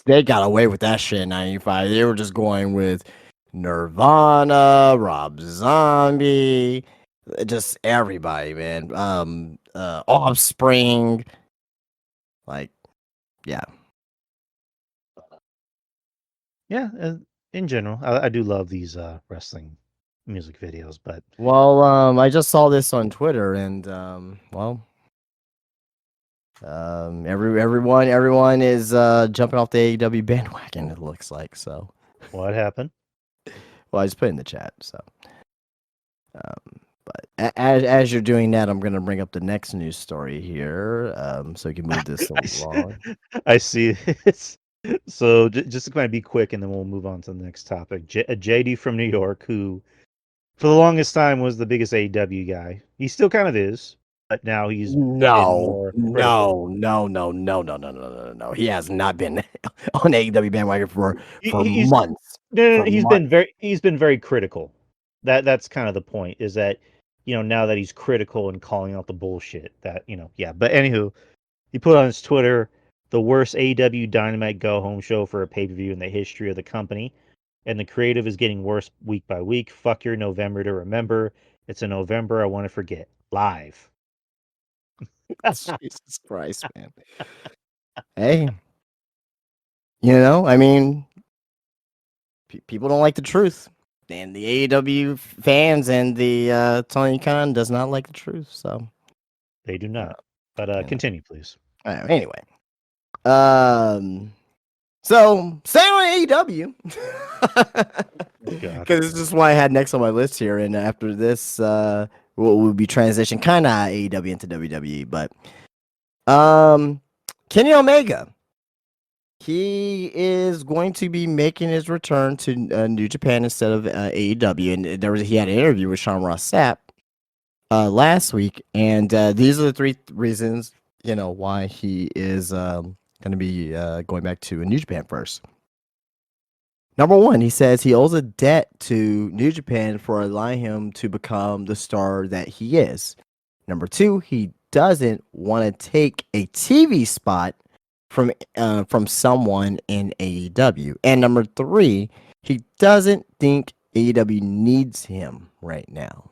Speaker 2: they got away with that shit in '95. They were just going with Nirvana, Rob Zombie, just everybody, man. Offspring, like, yeah.
Speaker 1: Yeah, in general, I do love these wrestling music videos, but
Speaker 2: Well, I just saw this on Twitter, and well, everyone is jumping off the AEW bandwagon. It looks like so.
Speaker 1: what happened?
Speaker 2: Well, I just put it in the chat. So, but as you're doing that, I'm gonna bring up the next news story here, so we can move this along.
Speaker 1: I see this. So just to kind of be quick, and then we'll move on to the next topic. JD from New York, who for the longest time was the biggest AEW guy. He still kind of is, but now he's been
Speaker 2: No,
Speaker 1: more critical.
Speaker 2: no, no, no, no, no, no, no, no, no, no. He has not been on AEW bandwagon for
Speaker 1: He's
Speaker 2: months.
Speaker 1: no,
Speaker 2: For
Speaker 1: no,
Speaker 2: months.
Speaker 1: he's been very critical. That's kind of the point. Is that now that he's critical and calling out the bullshit that yeah. But anywho, he put on his Twitter the worst AEW Dynamite Go Home show for a pay per view in the history of the company, and the creative is getting worse week by week. Fuck your November to remember. It's a November I want to forget. Live.
Speaker 2: Jesus Christ, man. Hey, I mean, people don't like the truth, and the AEW fans and the Tony Khan does not like the truth. So,
Speaker 1: They do
Speaker 2: uh,
Speaker 1: not. But
Speaker 2: you know.
Speaker 1: continue, please.
Speaker 2: Anyway, um, so staying on AEW
Speaker 1: God.
Speaker 2: because this is why I had next on my list here, and after this, we'll be transition kind of AEW into WWE, but Kenny Omega. He is going to be making his return to New Japan instead of AEW, and he had an interview with Sean Ross Sapp last week, and these are the three reasons why he is going to be going back to New Japan first. Number one, he says he owes a debt to New Japan for allowing him to become the star that he is. Number two, he doesn't want to take a TV spot from someone in AEW. And number three, he doesn't think AEW needs him right now.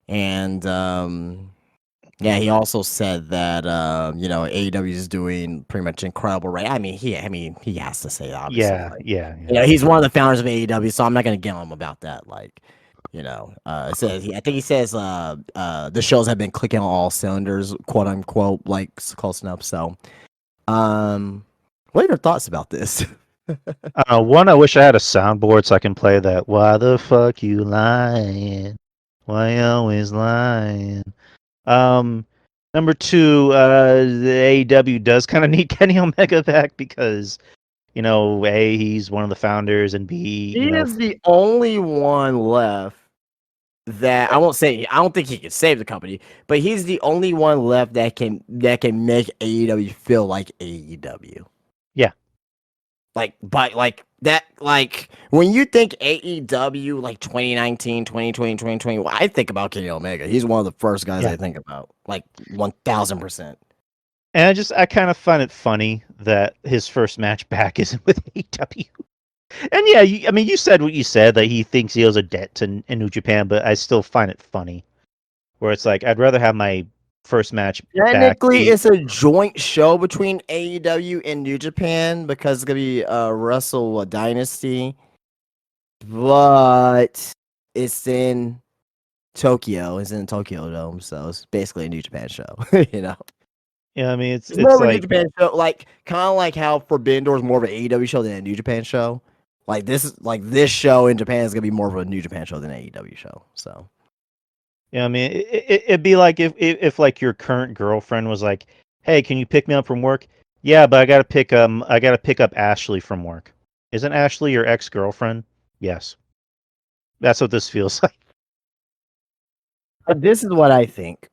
Speaker 2: And yeah, he also said that AEW is doing pretty much incredible, right? I mean, he has to say that, obviously.
Speaker 1: Yeah,
Speaker 2: Like,
Speaker 1: yeah.
Speaker 2: he's one of the founders of AEW, so I'm not gonna get him about that. Like, it says I think he says the shows have been clicking on all cylinders, quote unquote, like close enough. So, what are your thoughts about this?
Speaker 1: One, I wish I had a soundboard so I can play that. Why the fuck you lying? Why you always lying? Um, Number two, the AEW does kind of need Kenny Omega back because A, he's one of the founders, and B,
Speaker 2: He is the only one left that I won't say. I don't think he can save the company, but he's the only one left that can make AEW feel like AEW.
Speaker 1: yeah,
Speaker 2: Like that, like when you think AEW, like 2019, 2020, 2020, I think about Kenny Omega. He's one of the first guys
Speaker 1: yeah.
Speaker 2: I think about, like 1000%.
Speaker 1: And I kind of find it funny that his first match back isn't with AEW. And yeah, I mean, you said what you said, that he thinks he owes a debt to in New Japan, but I still find it funny. Where it's like, I'd rather have my first match back
Speaker 2: Technically,
Speaker 1: be.
Speaker 2: it's a joint show between AEW and New Japan because it's gonna be Wrestle Dynasty, but it's in Tokyo. It's in the Tokyo Dome, so it's basically a New Japan show. you know.
Speaker 1: Yeah, I mean
Speaker 2: It's more
Speaker 1: it's
Speaker 2: of a New
Speaker 1: like
Speaker 2: Japan show, like kind of like how Forbidden Door is more of an AEW show than a New Japan show. Like this show in Japan is gonna be more of a New Japan show than an AEW show. So
Speaker 1: I mean it'd be like if like your current girlfriend was like, "Hey, can you pick me up from work?" Yeah, but I gotta pick up Ashley from work. Isn't Ashley your ex girlfriend? Yes, that's what this feels like.
Speaker 2: this is what I think.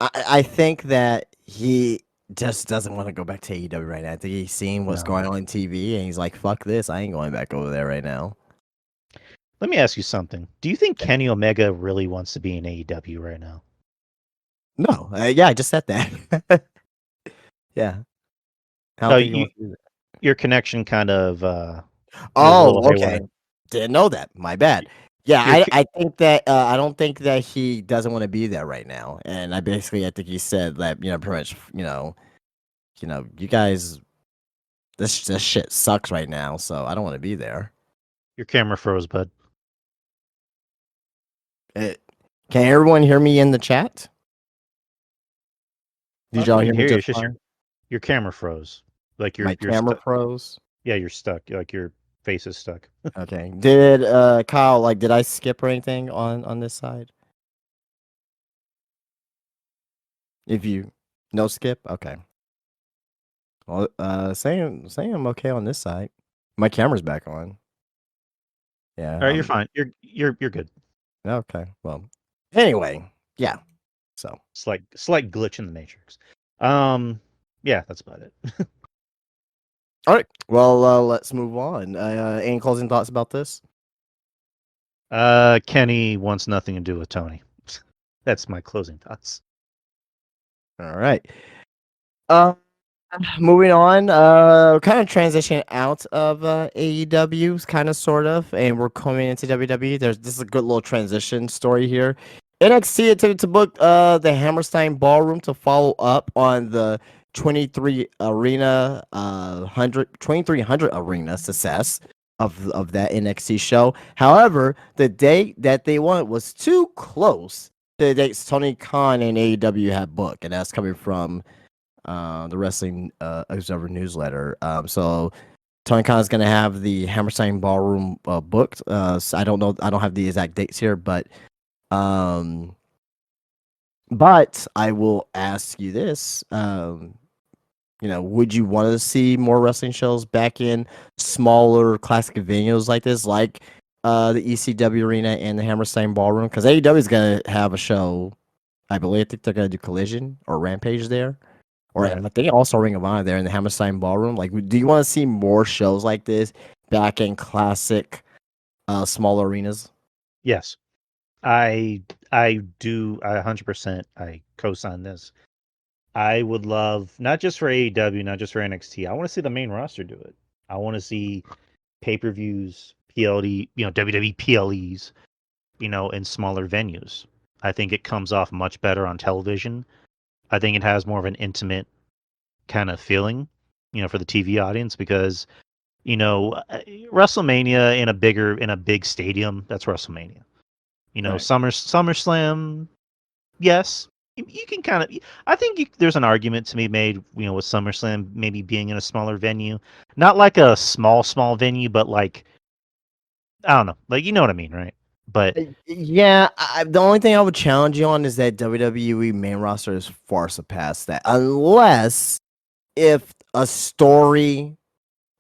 Speaker 2: I think that he just doesn't want to go back to AEW right now. I think he's seeing what's
Speaker 1: No.
Speaker 2: going on TV and he's like, "Fuck this! I ain't going back over there right now."
Speaker 1: Let me ask you something. Do you think Kenny Omega really wants to be in AEW right now?
Speaker 2: No, yeah, I just said that. Yeah, I don't
Speaker 1: Oh,
Speaker 2: think he wants to do that.
Speaker 1: your connection kind of was a little
Speaker 2: Oh, okay.
Speaker 1: haywire.
Speaker 2: Didn't know that. My bad. Yeah,
Speaker 1: Your
Speaker 2: I think that I don't think that he doesn't want to be there right now. And I think he said that pretty much you guys this shit sucks right now, so I don't want to be there.
Speaker 1: your camera froze, bud.
Speaker 2: It, can everyone hear me in the chat? Did
Speaker 1: We
Speaker 2: y'all
Speaker 1: can
Speaker 2: hear me
Speaker 1: hear you.
Speaker 2: just
Speaker 1: It's just
Speaker 2: fine?
Speaker 1: your camera froze. Like
Speaker 2: My
Speaker 1: you're
Speaker 2: camera
Speaker 1: stuck.
Speaker 2: froze.
Speaker 1: Yeah, you're stuck. Like your face is stuck.
Speaker 2: Okay. Did Kyle did I skip or anything on this side? If you no skip, okay. Well, saying I'm okay on this side. My camera's back on. Yeah.
Speaker 1: All right, you're fine. You're good.
Speaker 2: Okay. Well. Anyway, yeah. So.
Speaker 1: Slight glitch in the matrix. Yeah, that's about it.
Speaker 2: All right. Well, let's move on. Any closing thoughts about this?
Speaker 1: Kenny wants nothing to do with Tony. That's my closing thoughts.
Speaker 2: All right. Moving on, kind of transition out of AEW, kind of sort of, and we're coming into WWE. This is a good little transition story here. NXT attempted to book the Hammerstein Ballroom to follow up on the 2300 arena success of that NXT show. However, the date that they wanted was too close to the dates Tony Khan and AEW had booked, and that's coming from the Wrestling Observer newsletter. So Tony Khan is going to have the Hammerstein Ballroom booked. So I don't know. I don't have the exact dates here, um, but I will ask you this. Would you want to see more wrestling shows back in smaller classic venues like this, like the ECW Arena and the Hammerstein Ballroom? Because AEW is going to have a show. I think they're going to do Collision or Rampage there. Or
Speaker 1: Right.
Speaker 2: I think also Ring of Honor there in the Hammerstein Ballroom. Like, do you want to see more shows like this back in classic, small arenas?
Speaker 1: Yes. I do. 100%. I co-sign this. I would love not just for AEW, not just for NXT. I want to see the main roster do it. I want to see pay-per-views, PLD, WWE PLEs, in smaller venues. I think it comes off much better on television. I think it has more of an intimate kind of feeling, for the TV audience because, WrestleMania in a big stadium, that's WrestleMania.
Speaker 2: Right.
Speaker 1: SummerSlam, yes. You can kind of. I think there's an argument to be made, with SummerSlam maybe being in a smaller venue, not like a small venue, but like I don't know, like you know what I mean, right? But
Speaker 2: Yeah, the only thing I would challenge you on is that WWE main roster is far surpassed that. Unless if a story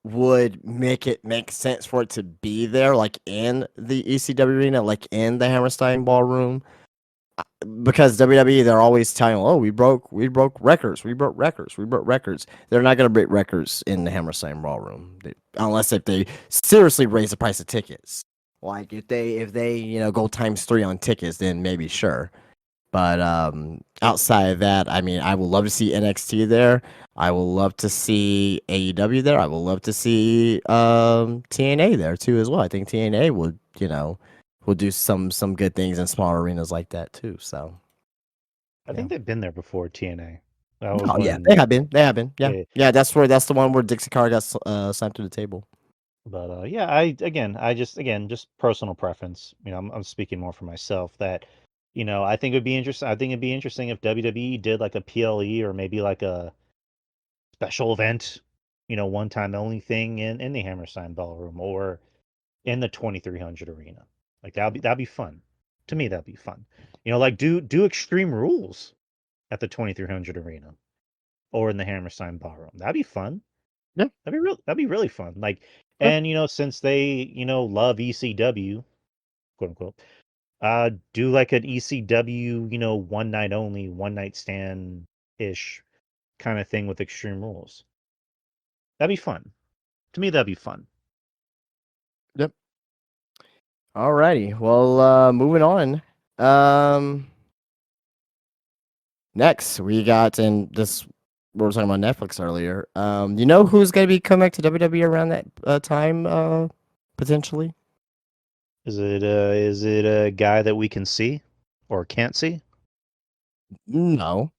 Speaker 2: would make sense for it to be there, like in the ECW arena, like in the Hammerstein Ballroom. Because WWE, they're always telling, "Oh, we broke records, we broke records, we broke records." They're not going to break records in the Hammerstein Ballroom, unless if they seriously raise the price of tickets. Like if they go times 3 on tickets, then maybe sure. But outside of that, I mean, I would love to see NXT there. I would love to see AEW there. I would love to see TNA there too as well. I think TNA would will do some good things in small arenas like that too. So
Speaker 1: I
Speaker 2: yeah.
Speaker 1: think they've been there before. TNA. That was
Speaker 2: Oh yeah,
Speaker 1: when.
Speaker 2: they have been. They have been. Yeah,
Speaker 1: Yeah,
Speaker 2: yeah. That's the one where Dixie Carter got signed to the table.
Speaker 1: but yeah, I just personal preference. I'm speaking more for myself that I think it would be interesting. I think it'd be interesting if WWE did like a PLE or maybe like a special event, one time only thing in the Hammerstein Ballroom or in the 2300 arena. Like that'd be fun. To me, that'd be fun. Like do Extreme Rules at the 2300 arena or in the Hammerstein Ballroom. That'd be fun.
Speaker 2: Yeah.
Speaker 1: That'd be really fun. Like,
Speaker 2: Okay.
Speaker 1: and since they love ECW, quote unquote, do like an ECW, one night only, one night stand ish kind of thing with Extreme Rules. That'd be fun. To me, that'd be fun.
Speaker 2: Yep. Alrighty. Well, moving on. Next we got, and this we were talking about Netflix earlier. You know who's gonna be coming back to WWE around that time? Potentially.
Speaker 1: Is it a guy that we can see or can't see?
Speaker 2: No,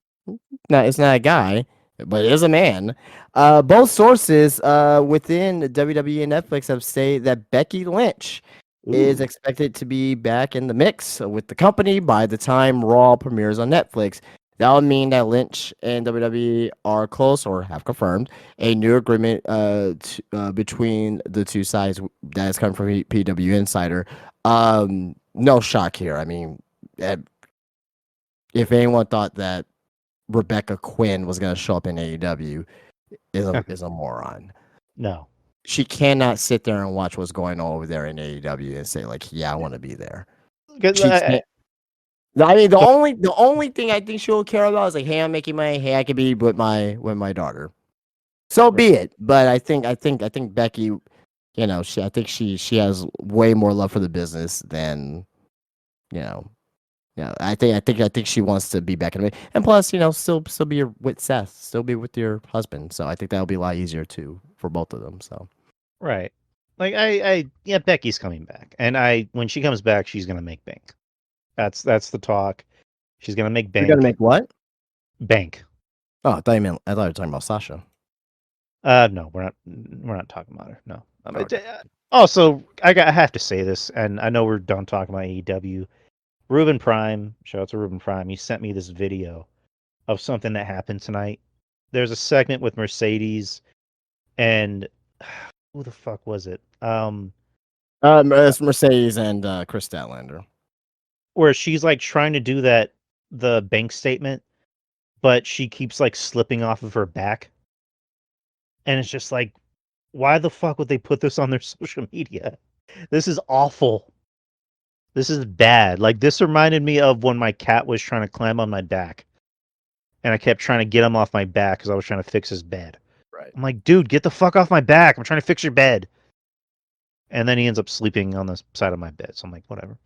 Speaker 2: no, it's not a guy, but it is a man. Both sources within WWE and Netflix have stated that Becky Lynch is
Speaker 1: Ooh.
Speaker 2: expected to be back in the mix with the company by the time Raw premieres on Netflix. That would mean that Lynch and WWE are close or have confirmed a new agreement between the two sides that is coming from PW Insider. No shock here. I mean, eh, if anyone thought that Rebecca Quinn was going to show up in AEW is a moron.
Speaker 1: No.
Speaker 2: She cannot sit there and watch what's going on over there in AEW and say like, "Yeah, I want to be there."
Speaker 1: 'Cause
Speaker 2: She can't. I mean, the only thing I think she'll care about is like, "Hey, I'm making money. Hey, I could be with my daughter." So
Speaker 1: right.
Speaker 2: be it. But I think Becky, I think she has way more love for the business than you know Yeah, I think she wants to be back in the and plus, still be with Seth, still be with your husband. So I think that'll be a lot easier too for both of them. So
Speaker 1: Right. Like yeah, Becky's coming back, and when she comes back, she's gonna make bank. That's the talk. She's gonna make
Speaker 2: you're gonna
Speaker 1: bank.
Speaker 2: make what?
Speaker 1: Bank.
Speaker 2: Oh, I thought you were talking about Sasha.
Speaker 1: No, we're not talking about her. No.
Speaker 2: Oh, okay.
Speaker 1: Also, I have to say this, and I know we're done talking about AEW. Ruben Prime, shout out to Ruben Prime. He sent me this video of something that happened tonight. There's a segment with Mercedes and who the fuck was it?
Speaker 2: It's Mercedes and Chris Statlander.
Speaker 1: Where she's like trying to do the bank statement, but she keeps like slipping off of her back, and it's just like, why the fuck would they put this on their social media? This is awful. This is bad. Like this reminded me of when my cat was trying to climb on my back, and I kept trying to get him off my back because I was trying to fix his bed.
Speaker 2: Right.
Speaker 1: I'm like, dude, get the fuck off my back! I'm trying to fix your bed. And then he ends up sleeping on the side of my bed. So I'm like, whatever.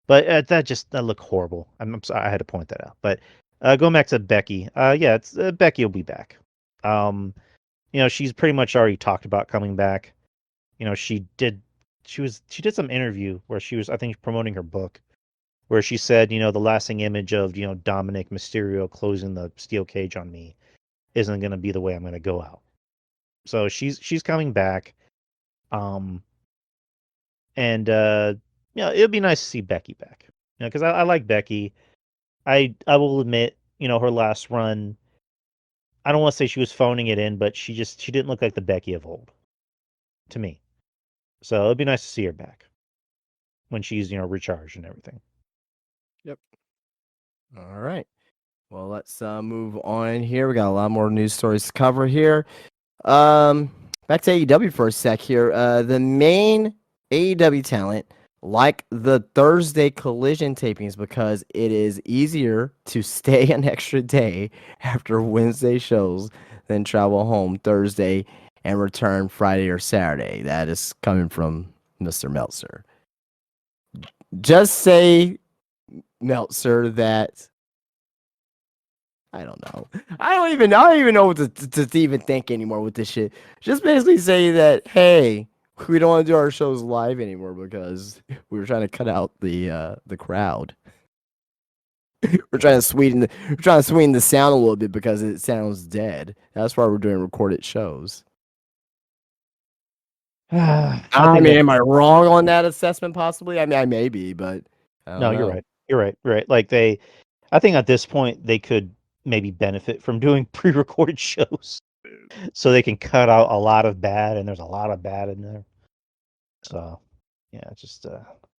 Speaker 1: But that looked horrible. I'm sorry, I had to point that out. But going back to Becky, yeah, it's Becky will be back. She's pretty much already talked about coming back. She did some interview where she was, I think, promoting her book, where she said, the lasting image of Dominic Mysterio closing the steel cage on me isn't going to be the way I'm going to go out. So she's coming back. And it would be nice to see Becky back. Because I like Becky. I will admit, her last run, I don't want to say she was phoning it in, but she didn't look like the Becky of old to me. So it'd be nice to see her back when she's, recharged and everything.
Speaker 2: Yep. All right. Well, let's move on here. We got a lot more news stories to cover here. Back to AEW for a sec here. The main AEW talent like the Thursday Collision tapings because it is easier to stay an extra day after Wednesday shows than travel home Thursday and return Friday or Saturday. That is coming from Mr. Meltzer. Just say, Meltzer, that I don't know. I don't even know what to even think anymore with this shit. Just basically say that, hey, we don't want to do our shows live anymore because we were trying to cut out the crowd. We're trying to sweeten the sound a little bit because it sounds dead. That's why we're doing recorded shows.
Speaker 1: I
Speaker 2: I
Speaker 1: think
Speaker 2: mean,
Speaker 1: that
Speaker 2: am I wrong on that assessment? Possibly. I mean, I may be, but I
Speaker 1: no,
Speaker 2: don't
Speaker 1: you're
Speaker 2: know.
Speaker 1: right. You're right. Right. Like I think at this point they could maybe benefit from doing pre-recorded shows, so they can cut out a lot of bad, and there's a lot of bad in there. So, yeah, just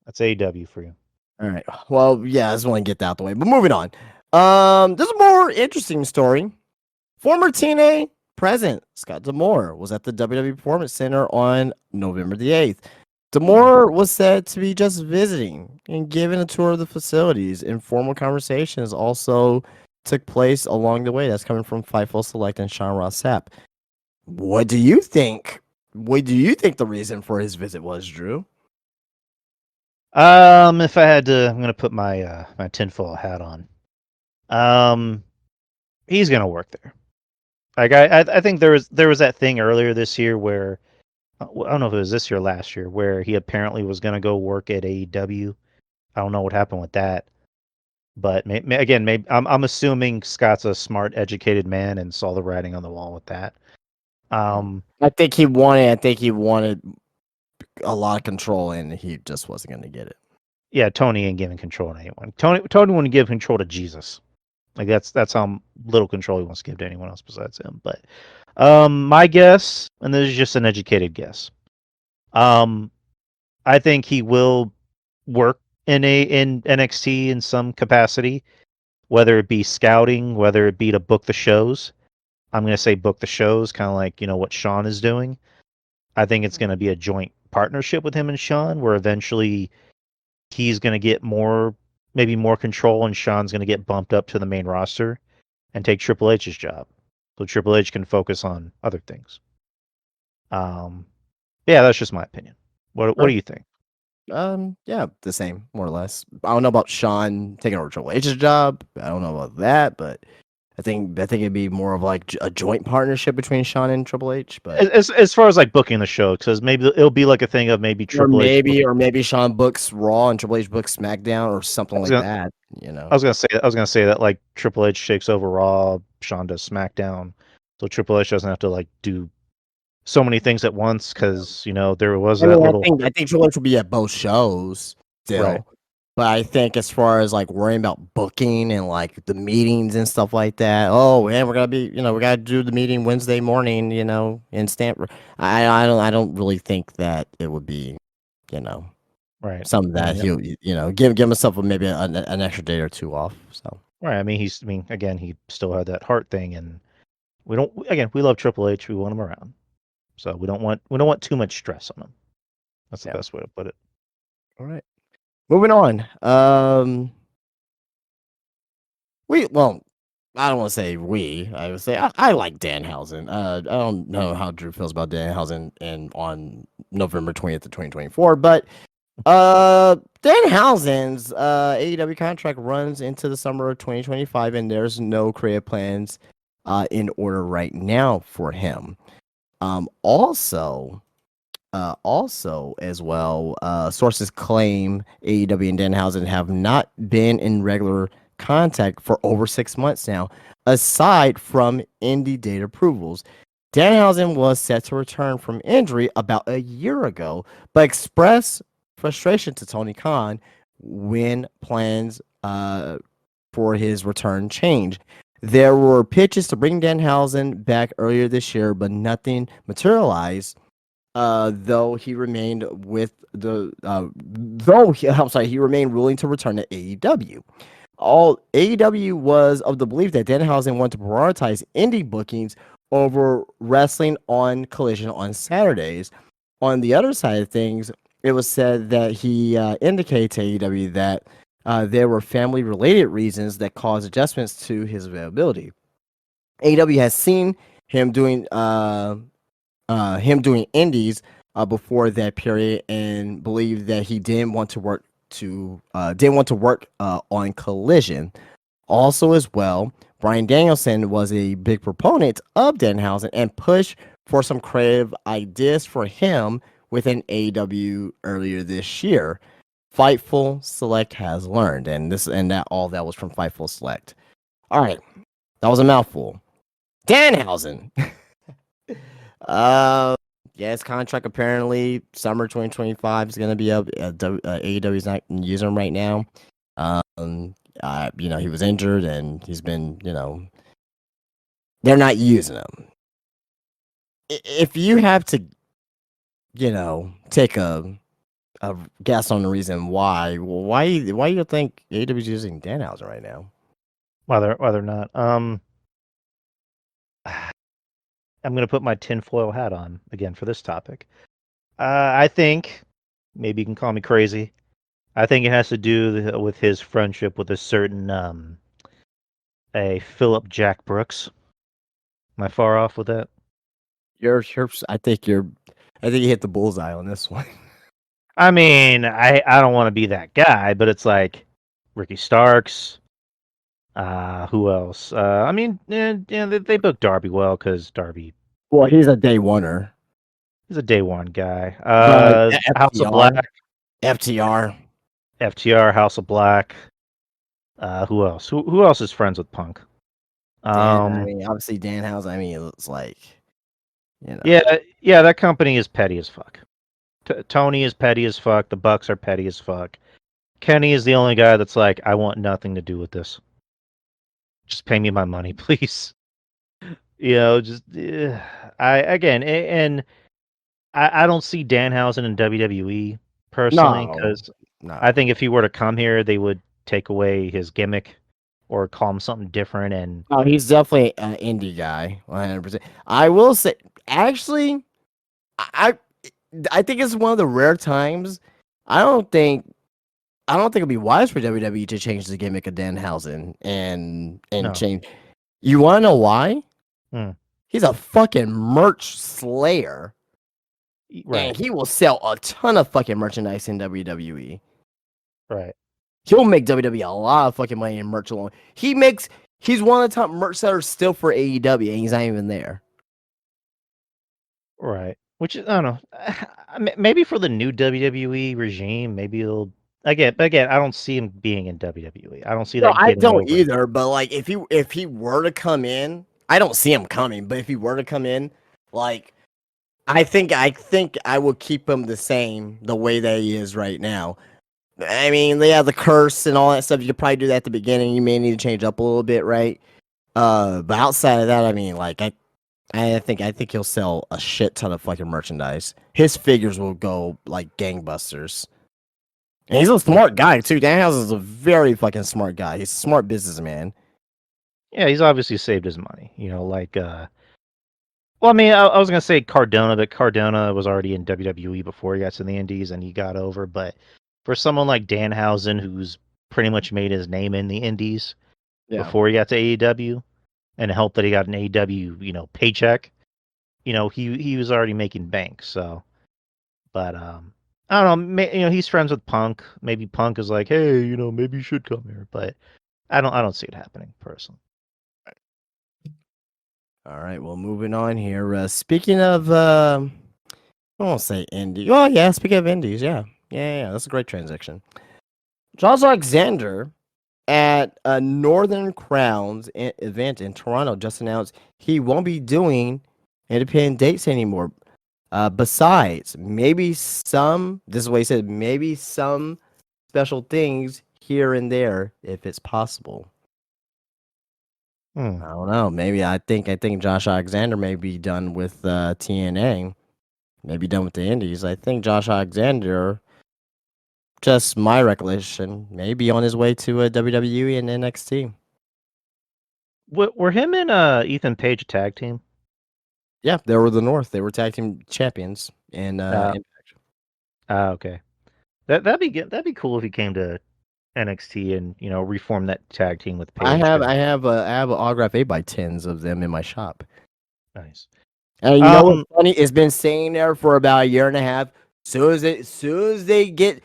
Speaker 1: that's AEW for you.
Speaker 2: All right. Well, yeah, I just want to get that out the way. But moving on. There's a more interesting story. Former TNA president Scott D'Amore was at the WWE Performance Center on November the 8th. D'Amore was said to be just visiting and giving a tour of the facilities. Informal conversations also took place along the way. That's coming from Fightful Select and Sean Ross Sapp. What do you think? What do you think the reason for his visit was, Drew?
Speaker 1: If I had to, I'm gonna put my my tinfoil hat on. He's gonna work there. Like I think there was that thing earlier this year where I don't know if it was this year or last year where he apparently was gonna go work at AEW. I don't know what happened with that, but again, maybe I'm assuming Scott's a smart, educated man and saw the writing on the wall with that.
Speaker 2: I think he wanted. I think he wanted a lot of control, and he just wasn't going to get it.
Speaker 1: Yeah, Tony ain't giving control to anyone. Tony wouldn't give control to Jesus. Like that's how little control he wants to give to anyone else besides him. But my guess, and this is just an educated guess, I think he will work in NXT in some capacity, whether it be scouting, whether it be to book the shows. I'm gonna say book the shows, kind of like what Sean is doing. I think it's gonna be a joint partnership with him and Sean, where eventually he's gonna get maybe more control, and Sean's gonna get bumped up to the main roster and take Triple H's job, so Triple H can focus on other things. Yeah, that's just my opinion. What do you think?
Speaker 2: Yeah, the same, more or less. I don't know about Sean taking over Triple H's job. I don't know about that, but I think it'd be more of like a joint partnership between Sean and Triple H. But
Speaker 1: as far as like booking the show, because maybe it'll be like a thing of maybe Triple H,
Speaker 2: or maybe Sean books Raw and Triple H books SmackDown or something like that.
Speaker 1: I was gonna say that like Triple H shakes over Raw, Sean does SmackDown, so Triple H doesn't have to like do so many things at once, because there was that little.
Speaker 2: I think Triple H will be at both shows still.
Speaker 1: Right.
Speaker 2: But I think as far as like worrying about booking and like the meetings and stuff like that, oh man, we're gonna be, we gotta do the meeting Wednesday morning, in Stanford. I don't really think that it would be,
Speaker 1: Right.
Speaker 2: something that he'll, give himself maybe an extra day or two off. So
Speaker 1: Right. I mean, again, he still had that heart thing, and we love Triple H. We want him around, so we don't want too much stress on him. That's the best way to put it.
Speaker 2: All right. Moving on. I don't want to say we. I would say I like Danhausen. I don't know how Drew feels about Danhausen on November 20th of 2024, but Danhausen's AEW contract runs into the summer of 2025, and there's no creative plans in order right now for him. Also as well, sources claim AEW and Danhausen have not been in regular contact for over 6 months now, aside from indie date approvals. Danhausen was set to return from injury about a year ago, but expressed frustration to Tony Khan when plans for his return changed. There were pitches to bring Danhausen back earlier this year, but nothing materialized. Though he remained he remained willing to return to AEW. AEW was of the belief that Danhausen wanted to prioritize indie bookings over wrestling on Collision on Saturdays. On the other side of things, it was said that he indicated to AEW that there were family-related reasons that caused adjustments to his availability. AEW has seen him doing indies before that period, and believed that he didn't want to work on Collision. Also, as well, Bryan Danielson was a big proponent of Danhausen and pushed for some creative ideas for him within AEW earlier this year. Fightful Select has learned, and all that was from Fightful Select. All right, that was a mouthful. Danhausen. His contract apparently summer 2025 is going to be up. AEW is not using him right now. He was injured and he's been, they're not using him. If you have to, take a guess on the reason why do you think AEW is using Danhausen right now?
Speaker 1: Why they're not. I'm gonna put my tinfoil hat on again for this topic. I think maybe you can call me crazy. I think it has to do with his friendship with a certain a Philip Jack Brooks. Am I far off with that?
Speaker 2: I think you hit the bullseye on this one.
Speaker 1: I mean, I don't want to be that guy, but it's like Ricky Starks. Who else? I mean, yeah, they booked Darby well because Darby,
Speaker 2: Well, he's a day oneer.
Speaker 1: he's a day one guy.
Speaker 2: But
Speaker 1: House of Black,
Speaker 2: FTR.
Speaker 1: FTR, House of Black. Who else? Who else is friends with Punk?
Speaker 2: Obviously Danhausen. It's like,
Speaker 1: Yeah, that company is petty as fuck. Tony is petty as fuck. The Bucks are petty as fuck. Kenny is the only guy that's like, I want nothing to do with this. Just pay me my money, please. Just I don't see Danhausen in WWE personally because
Speaker 2: no.
Speaker 1: I think if he were to come here, they would take away his gimmick or call him something different. And
Speaker 2: No, he's definitely an indie guy, 100%. I will say, actually, I I think it's one of the rare times. I don't think it'd be wise for WWE to change the gimmick of Danhausen and
Speaker 1: No.
Speaker 2: change. You want to know why?
Speaker 1: Hmm.
Speaker 2: He's a fucking merch slayer,
Speaker 1: Right,
Speaker 2: and he will sell a ton of fucking merchandise in WWE.
Speaker 1: right,
Speaker 2: He'll make WWE a lot of fucking money in merch alone. He's one of the top merch sellers still for AEW, and he's not even there.
Speaker 1: right. Which I don't know. Maybe for the new WWE regime, maybe it'll. Again, I don't see him being in WWE. I don't see
Speaker 2: No,
Speaker 1: that
Speaker 2: I
Speaker 1: getting
Speaker 2: don't
Speaker 1: over.
Speaker 2: either. But like, if he were to come in, I don't see him coming. But if he were to come in, like, I think I would keep him the same the way that he is right now. I mean, they have the curse and all that stuff. You could probably do that at the beginning. You may need to change up a little bit, right? But outside of that, I mean, like, I think he'll sell a shit ton of fucking merchandise. His figures will go like gangbusters. And he's a smart guy too. Danhausen is a very fucking smart guy. He's a smart businessman.
Speaker 1: Yeah, he's obviously saved his money. Well, I mean, I was gonna say Cardona, but Cardona was already in WWE before he got to the Indies, and he got over. But for someone like Danhausen, who's pretty much made his name in the Indies before he got to AEW, and helped that he got an AEW, paycheck, he was already making bank. So, but I don't know. He's friends with Punk. Maybe Punk is like, hey, maybe you should come here. But I don't see it happening personally.
Speaker 2: All right, well, moving on here. Speaking of, I won't say indie. Oh yeah, speaking of indies, yeah, that's a great transition. Josh Alexander at a Northern Crowns event in Toronto just announced he won't be doing independent dates anymore. Besides, this is what he said, maybe some special things here and there if it's possible. I don't know. Maybe I think Josh Alexander may be done with TNA, maybe done with the Indies. I think Josh Alexander, just my recollection, may be on his way to a WWE and NXT.
Speaker 1: Were him and Ethan Page a tag team?
Speaker 2: Yeah, they were the North. They were tag team champions and Impact.
Speaker 1: Okay. That'd be cool if he came to NXT and reform that tag team with Page.
Speaker 2: I have an autograph 8x10s of them in my shop.
Speaker 1: Nice.
Speaker 2: And you know what's funny? It's been staying there for about a year and a half. Soon as they get,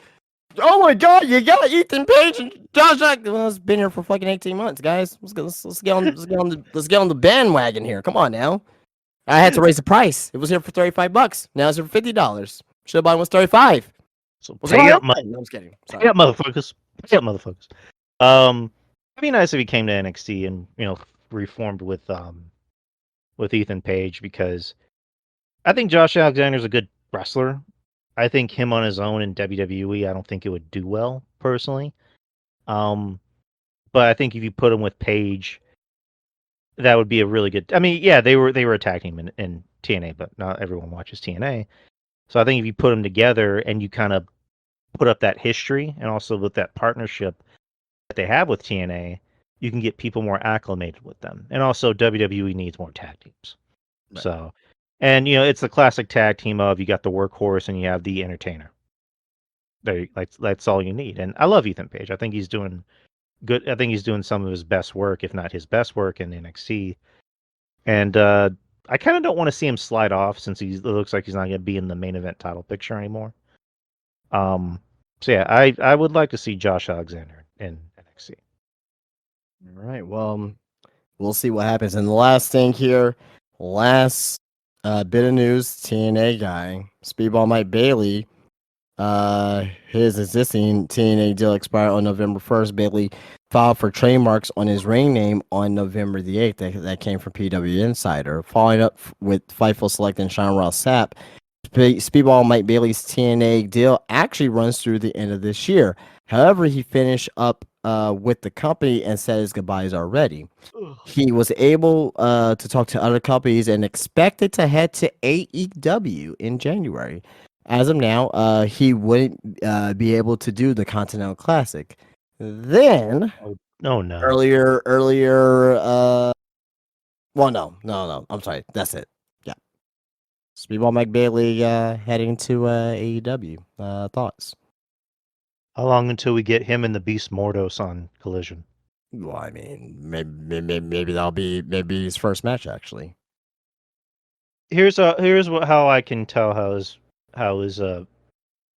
Speaker 2: oh my god, you got Ethan Page and Josh Alexander. Well, it's been here for fucking 18 months, guys. Let's get on the bandwagon here. Come on now. I had to raise the price. It was here for $35. Now it's here for $50. Should have bought it was 35.
Speaker 1: So pay up,
Speaker 2: no, I'm just kidding. Sorry.
Speaker 1: Pay up, motherfuckers. It'd be nice if he came to NXT and reformed with Ethan Page, because I think Josh Alexander's a good wrestler. I think him on his own in WWE, I don't think it would do well personally. But I think if you put him with Paige, that would be a really good. I mean, yeah, they were a tag team in TNA, but not everyone watches TNA. So I think if you put them together and you kind of put up that history and also with that partnership that they have with TNA, you can get people more acclimated with them. And also WWE needs more tag teams.
Speaker 2: Right.
Speaker 1: So, and it's the classic tag team of you got the workhorse and you have the entertainer. There, that's all you need. And I love Ethan Page. I think he's doing good. I think he's doing some of his best work, if not his best work in NXT. And I kind of don't want to see him slide off since it looks like he's not going to be in the main event title picture anymore. So yeah, I would like to see Josh Alexander in NXT.
Speaker 2: All right. Well, we'll see what happens. And the last thing here, last bit of news: TNA guy, Speedball Mike Bailey. His existing TNA deal expired on November 1st. Bailey filed for trademarks on his ring name on November the 8th. That came from PW Insider. Following up with Fightful Select and Sean Ross Sapp, Speedball Mike Bailey's TNA deal actually runs through the end of this year. However, he finished up with the company and said his goodbyes already. He was able to talk to other companies and expected to head to AEW in January. As of now, he wouldn't be able to do the Continental Classic. Then
Speaker 1: Oh no.
Speaker 2: earlier, well, no. I'm sorry. That's it. Yeah. Speedball Mike Bailey heading to AEW. Thoughts?
Speaker 1: How long until we get him and the Beast Mordos on Collision?
Speaker 2: Well, I mean, maybe that'll be maybe his first match actually.
Speaker 1: Here's how I can tell how his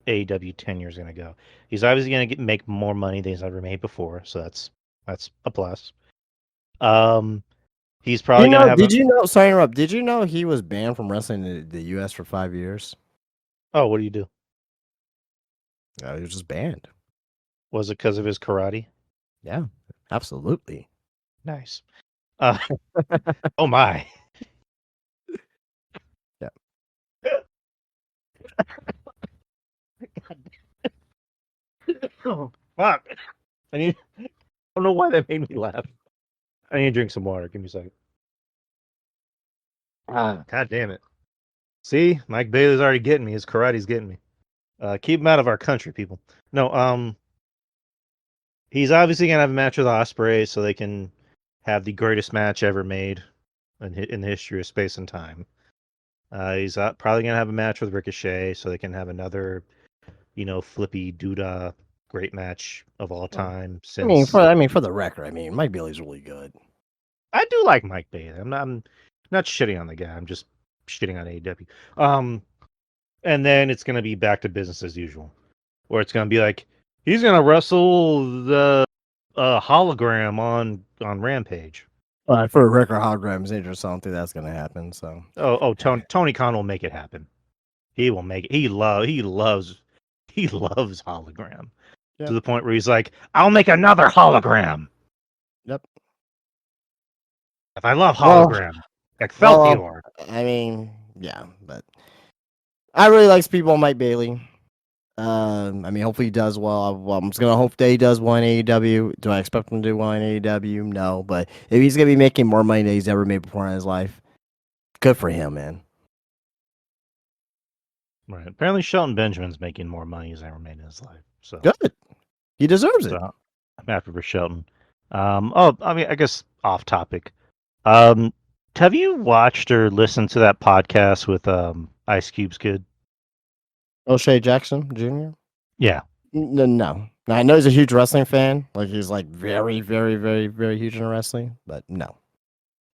Speaker 1: AEW tenure is going to go. He's obviously going to make more money than he's ever made before, so that's a plus. He's probably going to have
Speaker 2: Did you know? Sorry to interrupt. Did you know he was banned from wrestling in the U.S. for 5 years?
Speaker 1: Oh, what do you do?
Speaker 2: He was just banned.
Speaker 1: Was it because of his karate?
Speaker 2: Yeah, absolutely.
Speaker 1: Nice. Oh my.
Speaker 2: Yeah.
Speaker 1: Oh, fuck. I don't know why that made me laugh. I need to drink some water. Give me a second. God damn it. See, Mike Bailey's already getting me. His karate's getting me. Keep him out of our country, people. No, he's obviously gonna have a match with Ospreay, so they can have the greatest match ever made in the history of space and time. He's probably gonna have a match with Ricochet, so they can have another, flippy doodah great match of all time. Since
Speaker 2: For the record, Mike Bailey's really good.
Speaker 1: I do like Mike Bailey. I'm not shitting on the guy. I'm just shitting on AEW. And then it's gonna be back to business as usual, where it's gonna be like he's gonna wrestle the hologram on Rampage.
Speaker 2: For the record, holograms injured, so I don't think that's gonna happen. So
Speaker 1: Tony Khan will make it happen. He will make it. He loves hologram to the point where he's like, I'll make another hologram.
Speaker 2: Yep.
Speaker 1: If I love hologram, Excelsior.
Speaker 2: Yeah, but I really like Speedball Mike Bailey. Hopefully he does well. I'm just gonna hope that he does well in AEW. Do I expect him to do well in AEW? No, but if he's gonna be making more money than he's ever made before in his life, good for him, man.
Speaker 1: Right. Apparently, Shelton Benjamin's making more money he's ever made in his life. So
Speaker 2: Good. He deserves it.
Speaker 1: I'm happy for Shelton. I guess off topic. Have you watched or listened to that podcast with Ice Cube's kid?
Speaker 2: O'Shea Jackson Jr.
Speaker 1: Yeah.
Speaker 2: No. Now I know he's a huge wrestling fan. Like he's like very, very, very, very huge in wrestling. But no,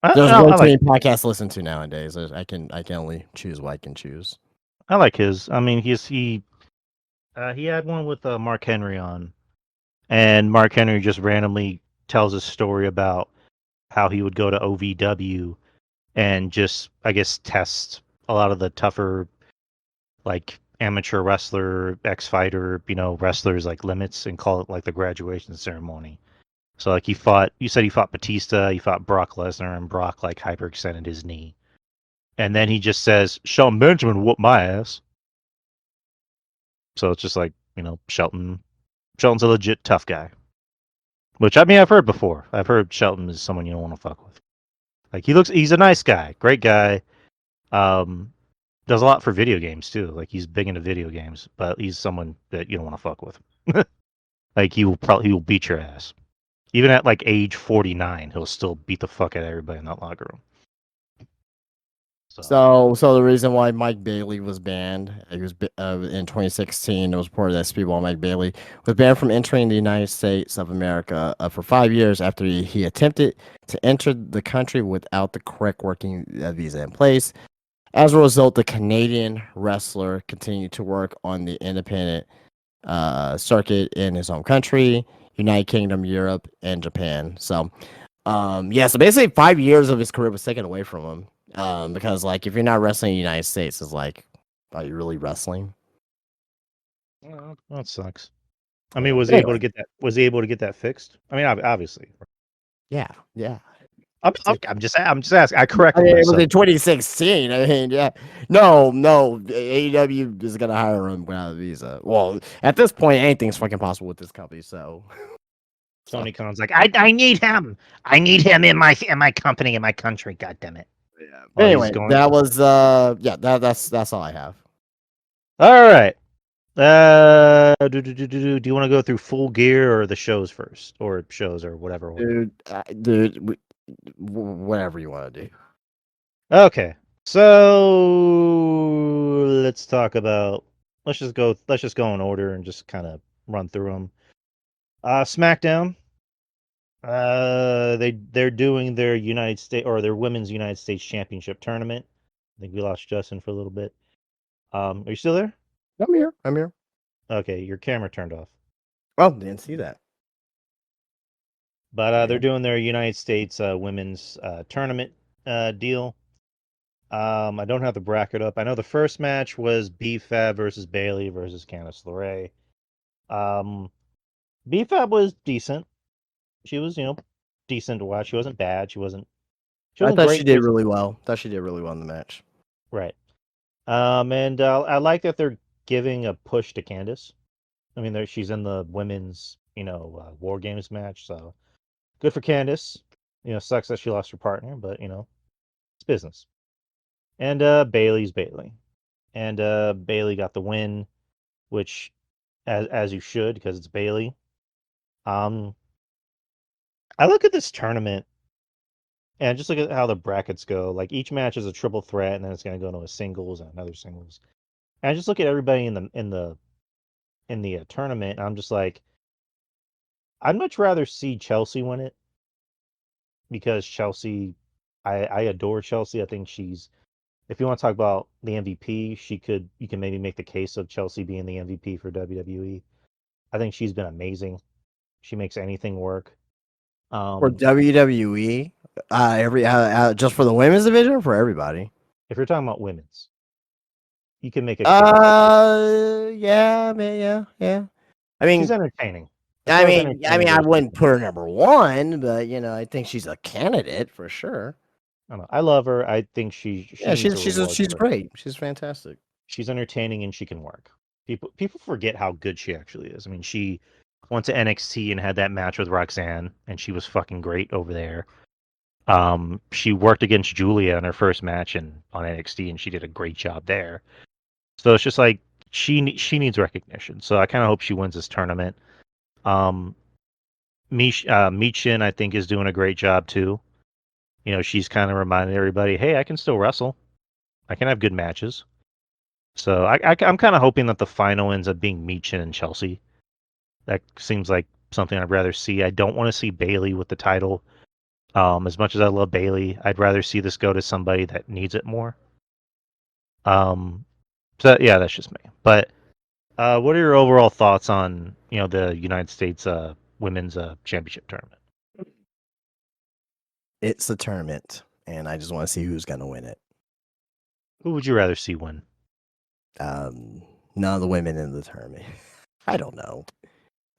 Speaker 2: there's way too many podcasts to listen to nowadays. I can only choose what I can choose.
Speaker 1: I like his. I mean, he had one with Mark Henry on, and Mark Henry just randomly tells a story about how he would go to OVW and just, I guess, test a lot of the tougher, like amateur wrestler, ex-fighter, wrestlers like limits and call it like the graduation ceremony. So like you said he fought Batista, he fought Brock Lesnar, and Brock like hyperextended his knee. And then he just says, Shelton Benjamin whooped my ass. So it's just like, Shelton's a legit tough guy. Which I mean, I've heard before. I've heard Shelton is someone you don't want to fuck with. Like he's a nice guy, great guy. Um, does a lot for video games too. Like he's big into video games, but he's someone that you don't want to fuck with. Like he will beat your ass. Even at like age 49, he'll still beat the fuck out of everybody in that locker room. So
Speaker 2: So the reason why Mike Bailey was banned, he was in 2016. It was reported that Speedball Mike Bailey was banned from entering the United States of America for 5 years after he attempted to enter the country without the correct working visa in place. As a result, the Canadian wrestler continued to work on the independent circuit in his home country, United Kingdom, Europe, and Japan. So, so basically 5 years of his career was taken away from him. Because like if you're not wrestling in the United States, it's like, are you really wrestling?
Speaker 1: well, that sucks. I mean, was he able
Speaker 2: Anyway,
Speaker 1: to get that? Was he able to get that fixed? I mean, obviously.
Speaker 2: yeah.
Speaker 1: I'm just asking. I
Speaker 2: I
Speaker 1: corrected
Speaker 2: mean, it was
Speaker 1: myself.
Speaker 2: in 2016. I mean, yeah. No, AEW is gonna hire him without a visa. Well, at this point, anything's fucking possible with this company. So,
Speaker 1: Tony Khan's like, I need him. I need him in my company, in my country. God damn it.
Speaker 2: yeah.
Speaker 1: Well, he's
Speaker 2: Anyway,
Speaker 1: going.
Speaker 2: that was that's all I have.
Speaker 1: All right. Do you want to go through Full Gear or the shows first, or shows or whatever order?
Speaker 2: Dude, whatever you want to do.
Speaker 1: Okay. So let's talk about. Let's just go. Let's just go in order and just kind of run through them. SmackDown. They're doing their United States or their Women's United States Championship tournament. I think we lost Justin for a little bit. Are you still there?
Speaker 2: I'm here. I'm here.
Speaker 1: Okay, your camera turned off.
Speaker 2: Oh, didn't see that.
Speaker 1: But they're doing their United States Women's tournament deal. I don't have the bracket up. I know the first match was B-Fab versus Bailey versus Candice LeRae. B-Fab was decent. She was, decent to watch. She wasn't bad. She wasn't
Speaker 2: I thought she
Speaker 1: great.
Speaker 2: did really well. In the match.
Speaker 1: Right. And I like that they're giving a push to Candice. I mean, she's in the women's, War Games match, so good for Candice. Sucks that she lost her partner, but it's business. And Bailey's Bailey, and Bailey got the win, which, as you should, because it's Bailey. I look at this tournament and just look at how the brackets go. Like each match is a triple threat, and then it's going to go to a singles and another singles. And I just look at everybody in the tournament, and I'm just like, I'd much rather see Chelsea win it because Chelsea, I adore Chelsea. I think she's, if you want to talk about the MVP, you can maybe make the case of Chelsea being the MVP for WWE. I think she's been amazing. She makes anything work.
Speaker 2: For WWE, every just for the women's division or for everybody?
Speaker 1: If you're talking about women's, you can make a case.
Speaker 2: Yeah, man, yeah. I
Speaker 1: She's
Speaker 2: mean,
Speaker 1: entertaining. As far as entertaining
Speaker 2: I
Speaker 1: goes,
Speaker 2: wouldn't put her number one, but I think she's a candidate for sure.
Speaker 1: I don't know. I love her. I think she
Speaker 2: Yeah,
Speaker 1: needs a reward
Speaker 2: she's
Speaker 1: for it.
Speaker 2: great. She's fantastic.
Speaker 1: She's entertaining and she can work. People forget how good she actually is. I mean, she went to NXT and had that match with Roxanne, and she was fucking great over there. She worked against Julia in her first match on NXT, and she did a great job there. So it's just like she needs recognition. So I kind of hope she wins this tournament. Michin, I think, is doing a great job too. She's kind of reminding everybody, hey, I can still wrestle. I can have good matches. So I'm kind of hoping that the final ends up being Michin and Chelsea. That seems like something I'd rather see. I don't want to see Bailey with the title. As much as I love Bailey, I'd rather see this go to somebody that needs it more. So yeah, that's just me. But what are your overall thoughts on the United States Women's Championship tournament?
Speaker 2: It's a tournament, and I just want to see who's gonna win it.
Speaker 1: Who would you rather see win?
Speaker 2: None of the women in the tournament. I don't know.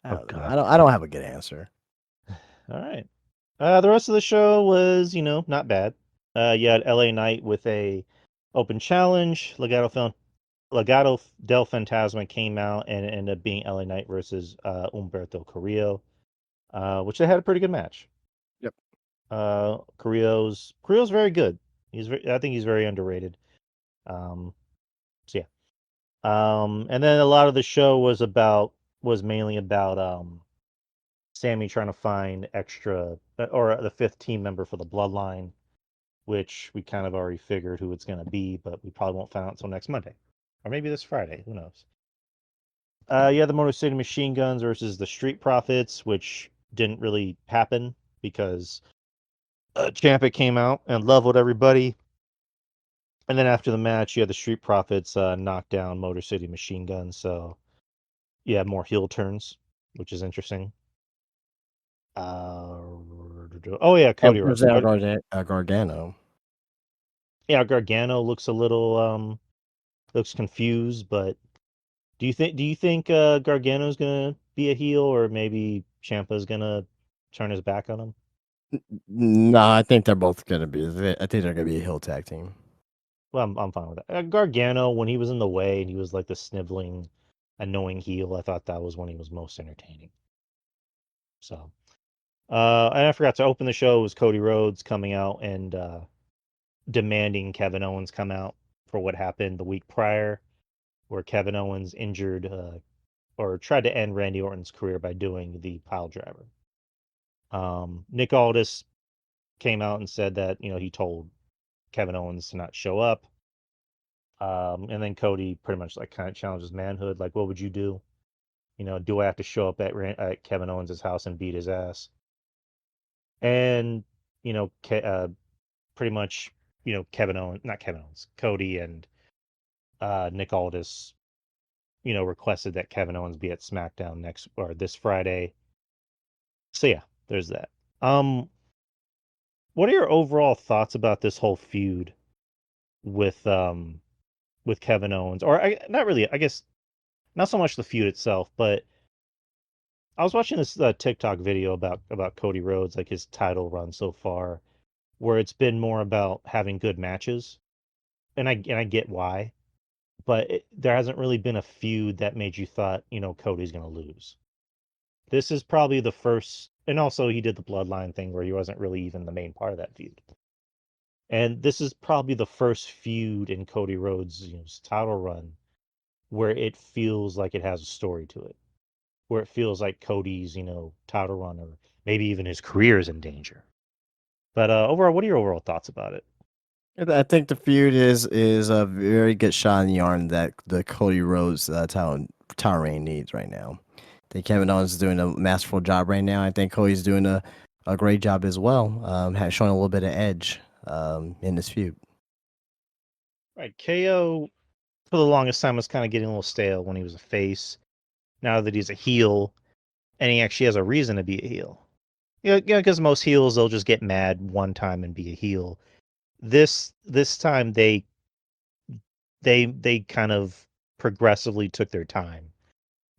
Speaker 1: Oh God.
Speaker 2: I don't have a good answer.
Speaker 1: All right. The rest of the show was, not bad. You had LA Knight with a open challenge. Legado del Fantasma came out and it ended up being LA Knight versus Humberto Carrillo. which they had a pretty good match.
Speaker 2: Yep.
Speaker 1: Carrillo's very good. I think he's very underrated. Um, so yeah. And then a lot of the show was mainly about Sammy trying to find extra or the fifth team member for the Bloodline, which we kind of already figured who it's going to be, but we probably won't find out until next Monday, or maybe this Friday. Who knows? Yeah, the Motor City Machine Guns versus the Street Profits, which didn't really happen because Ciampa came out and leveled everybody. And then after the match, you had the Street Profits knock down Motor City Machine Guns. So you have more heel turns, which is interesting. Oh yeah, Cody Rhodes.
Speaker 2: Gargano.
Speaker 1: Yeah, Gargano looks a little looks confused, but do you think Gargano's gonna be a heel, or maybe Ciampa's gonna turn his back on him?
Speaker 2: No, I think they're both gonna be. I think they're gonna be a heel tag team.
Speaker 1: Well, I'm fine with that. Gargano, when he was in the way and he was like the sniveling, annoying heel, I thought that was when he was most entertaining. So, and I forgot to open the show. It was Cody Rhodes coming out and demanding Kevin Owens come out for what happened the week prior, where Kevin Owens injured or tried to end Randy Orton's career by doing the pile driver. Nick Aldis came out and said that he told Kevin Owens to not show up. And then Cody pretty much like kind of challenges manhood, like, what would you do? Do I have to show up at Kevin Owens' house and beat his ass? And pretty much, Kevin Owens, not Kevin Owens, Cody and Nick Aldis, requested that Kevin Owens be at SmackDown this Friday. So yeah, there's that. What are your overall thoughts about this whole feud with Kevin Owens? Or not really, I guess not so much the feud itself, but I was watching this TikTok video about Cody Rhodes, like his title run so far, where it's been more about having good matches, and I get why, but there hasn't really been a feud that made you thought Cody's gonna lose. This is probably the first, and also he did the Bloodline thing where he wasn't really even the main part of that feud. And this is probably the first feud in Cody Rhodes' title run where it feels like it has a story to it, where it feels like Cody's title run or maybe even his career is in danger. But overall, what are your overall thoughts about it?
Speaker 2: I think the feud is a very good shot in the arm that the Cody Rhodes title reign needs right now. I think Kevin Owens is doing a masterful job right now. I think Cody's doing a great job as well, has shown a little bit of edge in this feud.
Speaker 1: Right, KO for the longest time was kind of getting a little stale when he was a face. Now that he's a heel, and he actually has a reason to be a heel. Because most heels they'll just get mad one time and be a heel. This time they kind of progressively took their time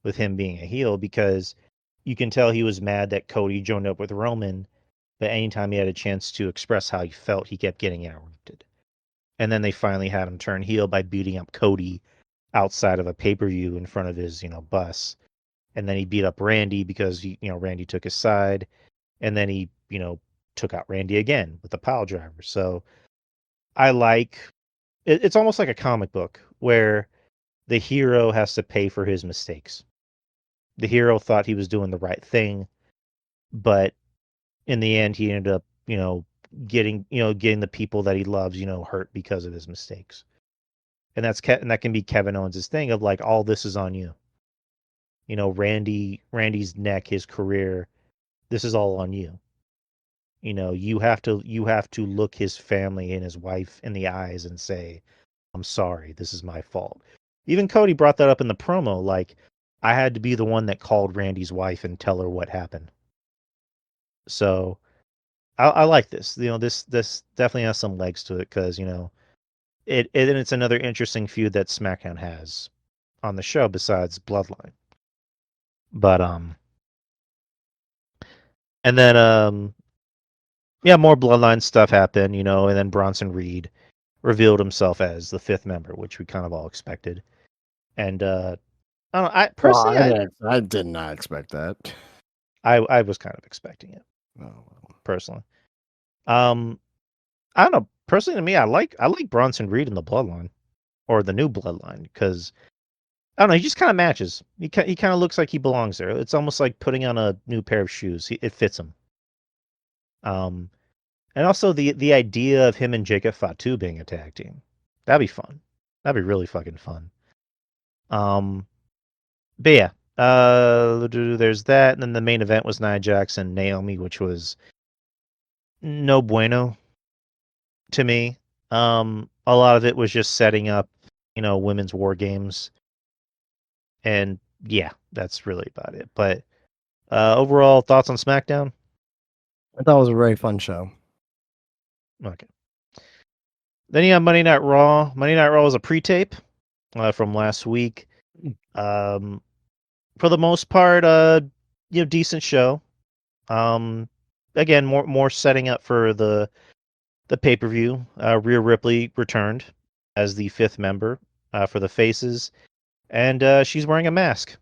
Speaker 1: with him being a heel because you can tell he was mad that Cody joined up with Roman, but anytime he had a chance to express how he felt, he kept getting interrupted. And then they finally had him turn heel by beating up Cody outside of a pay-per-view in front of his, bus. And then he beat up Randy because Randy took his side, and then he, took out Randy again with the pile driver. So I like it's almost like a comic book where the hero has to pay for his mistakes. The hero thought he was doing the right thing, but in the end he ended up, getting the people that he loves, hurt because of his mistakes. And that can be Kevin Owens' thing of like all this is on you. Randy's neck, his career, this is all on you. You have to look his family and his wife in the eyes and say, I'm sorry, this is my fault. Even Cody brought that up in the promo, like, I had to be the one that called Randy's wife and tell her what happened. So I like this. This definitely has some legs to it because and it's another interesting feud that SmackDown has on the show besides Bloodline. But and then yeah, more Bloodline stuff happened, and then Bronson Reed revealed himself as the fifth member, which we kind of all expected. And I don't know, I
Speaker 2: Oh,
Speaker 1: personally I
Speaker 2: I did not expect that.
Speaker 1: I was kind of expecting it personally. I don't know. Personally, to me, I like Bronson Reed in the Bloodline or the new Bloodline because I don't know. He just kind of matches. He kind of looks like he belongs there. It's almost like putting on a new pair of shoes. It fits him. And also the idea of him and Jacob Fatu being a tag team, that'd be fun. That'd be really fucking fun. But yeah, there's that, and then the main event was Nia Jax and Naomi, which was no bueno to me. A lot of it was just setting up, women's war games, and yeah, that's really about it. But overall thoughts on SmackDown?
Speaker 2: I thought it was a very fun show.
Speaker 1: Okay. Then you have Monday Night Raw. Monday Night Raw was a pre-tape from last week. For the most part, decent show. Again, more setting up for the pay-per-view. Rhea Ripley returned as the 5th member for the Faces, and she's wearing a mask,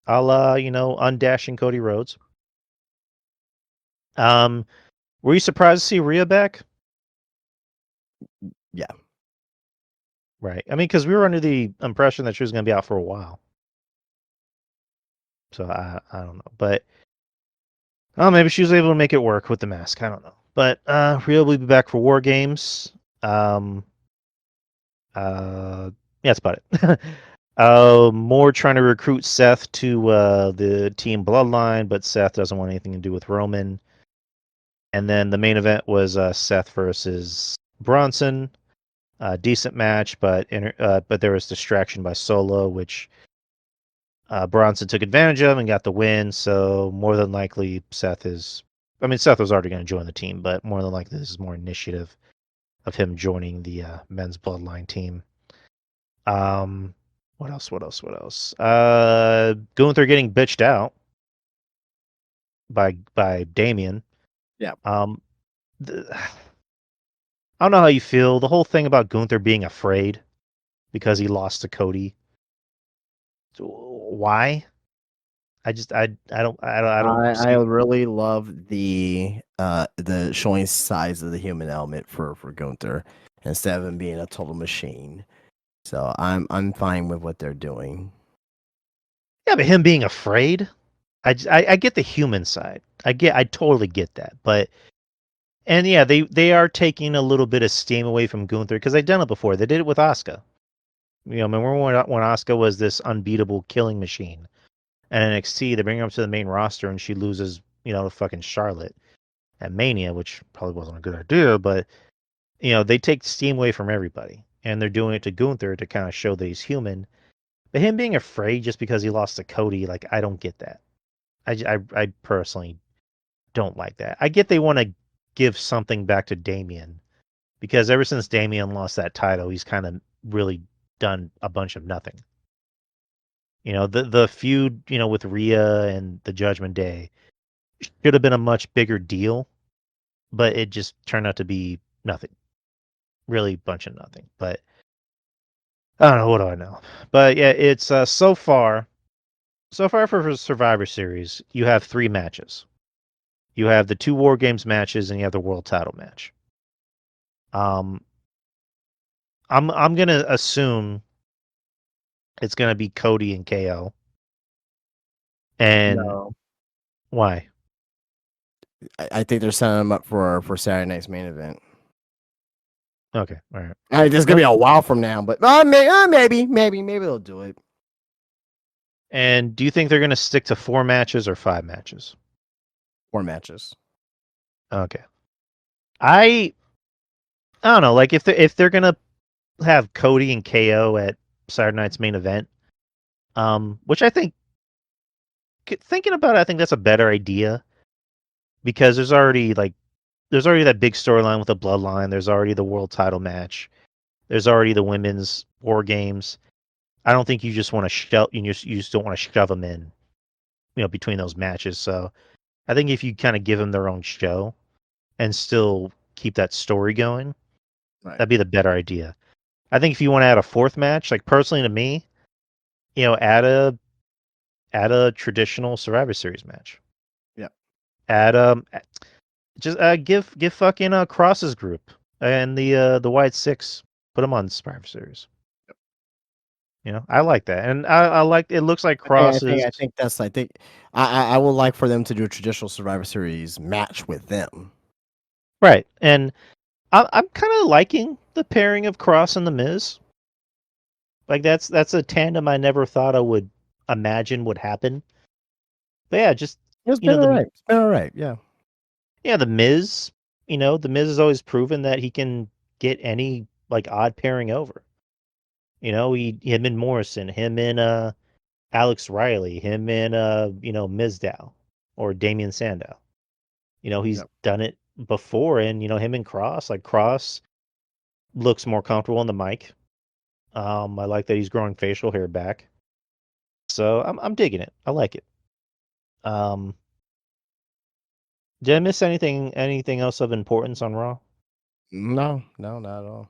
Speaker 1: a la undashing Cody Rhodes. Were you surprised to see Rhea back?
Speaker 2: Yeah.
Speaker 1: Right. I mean, because we were under the impression that she was going to be out for a while. So I don't know, but maybe she was able to make it work with the mask. I don't know, but Rhea will be back for War Games. Yeah, that's about it. More trying to recruit Seth to the Team Bloodline, but Seth doesn't want anything to do with Roman. And then the main event was Seth versus Bronson. Decent match, but there was distraction by Solo, which Bronson took advantage of and got the win. So more than likely, Seth was already going to join the team, but more than likely, this is more initiative of him joining the men's Bloodline team. What else? Gunther getting bitched out by Damien.
Speaker 2: Yeah.
Speaker 1: I don't know how you feel. The whole thing about Gunther being afraid because he lost to Cody. Why? I don't.
Speaker 2: Really love the showing size of the human element for Gunther instead of him being a total machine. So I'm fine with what they're doing.
Speaker 1: Yeah, but him being afraid, I get the human side. I totally get that. But and yeah, they are taking a little bit of steam away from Gunther because they've done it before. They did it with Asuka. Remember when Asuka was this unbeatable killing machine, and NXT they bring her up to the main roster and she loses, to fucking Charlotte at Mania, which probably wasn't a good idea, but they take steam away from everybody, and they're doing it to Gunther to kind of show that he's human. But him being afraid just because he lost to Cody, like, I don't get that. I personally don't like that. I get they want to give something back to Damien because ever since Damien lost that title, he's kind of really done a bunch of nothing. The feud, with Rhea and the Judgment Day should have been a much bigger deal, but it just turned out to be nothing. Really a bunch of nothing. But I don't know, what do I know? But yeah, it's so far for Survivor Series, you have 3 matches. You have the 2 War Games matches and you have the world title match. I'm gonna assume it's gonna be Cody and KO. And
Speaker 2: No.
Speaker 1: why?
Speaker 2: I think they're setting them up for Saturday night's main event.
Speaker 1: Okay, all right.
Speaker 2: It's gonna be a while from now, but maybe they'll do it.
Speaker 1: And do you think they're gonna stick to 4 matches or 5 matches?
Speaker 2: 4 matches.
Speaker 1: Okay. I don't know. Like if they're gonna have Cody and KO at Saturday night's main event, which I think, thinking about it, I think that's a better idea because there's already that big storyline with the Bloodline. There's already the world title match. There's already the women's War Games. I don't think you just want to shove. You just don't want to shove them in, between those matches. So I think if you kind of give them their own show and still keep that story going,
Speaker 2: Right.
Speaker 1: that'd be the better idea. I think if you want to add a 4th match, like personally to me, add a traditional Survivor Series match.
Speaker 2: Yeah.
Speaker 1: Add just give fucking Cross's group and the White Six, put them on Survivor Series. I like that, and I like it. Looks like Cross is
Speaker 2: I think I would like for them to do a traditional Survivor Series match with them.
Speaker 1: right, and I'm kind of liking the pairing of Cross and the Miz. Like that's a tandem I never thought I would imagine would happen. But yeah, just
Speaker 2: It's been all right. It's been all right. Yeah.
Speaker 1: the Miz. The Miz has always proven that he can get any like odd pairing over. Him and Morrison, him and Alex Riley, him and Mizdow or Damian Sandow. He's
Speaker 2: Yep.
Speaker 1: done it before, and him and Cross, like Cross looks more comfortable on the mic. I like that he's growing facial hair back. So I'm digging it. I like it. Um, did I miss anything else of importance on Raw?
Speaker 2: No, not at all.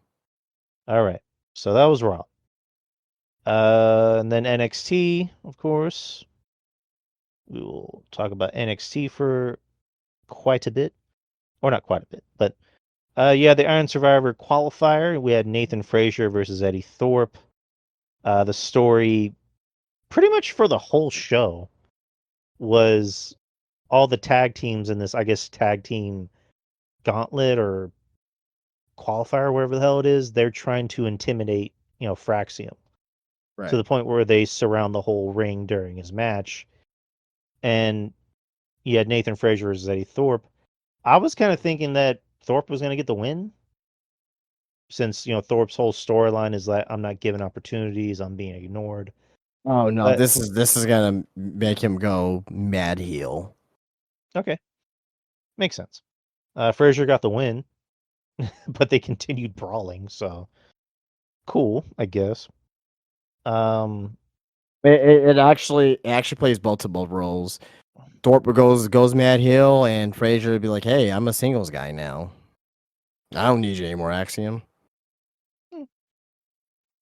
Speaker 1: All right. So that was Raw. And then NXT, of course. We will talk about NXT for quite a bit. Or not quite a bit, but the Iron Survivor qualifier. We had Nathan Frazier versus Eddie Thorpe. The story pretty much for the whole show was all the tag teams in this, I guess, tag team gauntlet or qualifier, wherever the hell it is. They're trying to intimidate, Fraxium to
Speaker 2: Right.
Speaker 1: the point where they surround the whole ring during his match. And you had Nathan Frazier versus Eddie Thorpe. I was kind of thinking that Thorpe was going to get the win since, Thorpe's whole storyline is that I'm not given opportunities, I'm being ignored.
Speaker 2: Oh no,
Speaker 1: But
Speaker 2: this is gonna make him go mad heel.
Speaker 1: okay, makes sense. Frazier got the win, but they continued brawling, so cool, I guess. Um,
Speaker 2: It actually plays both roles. Thorpe goes mad heel, and Frazier would be like, "Hey, I'm a singles guy now. I don't need you anymore, Axiom."
Speaker 1: hmm,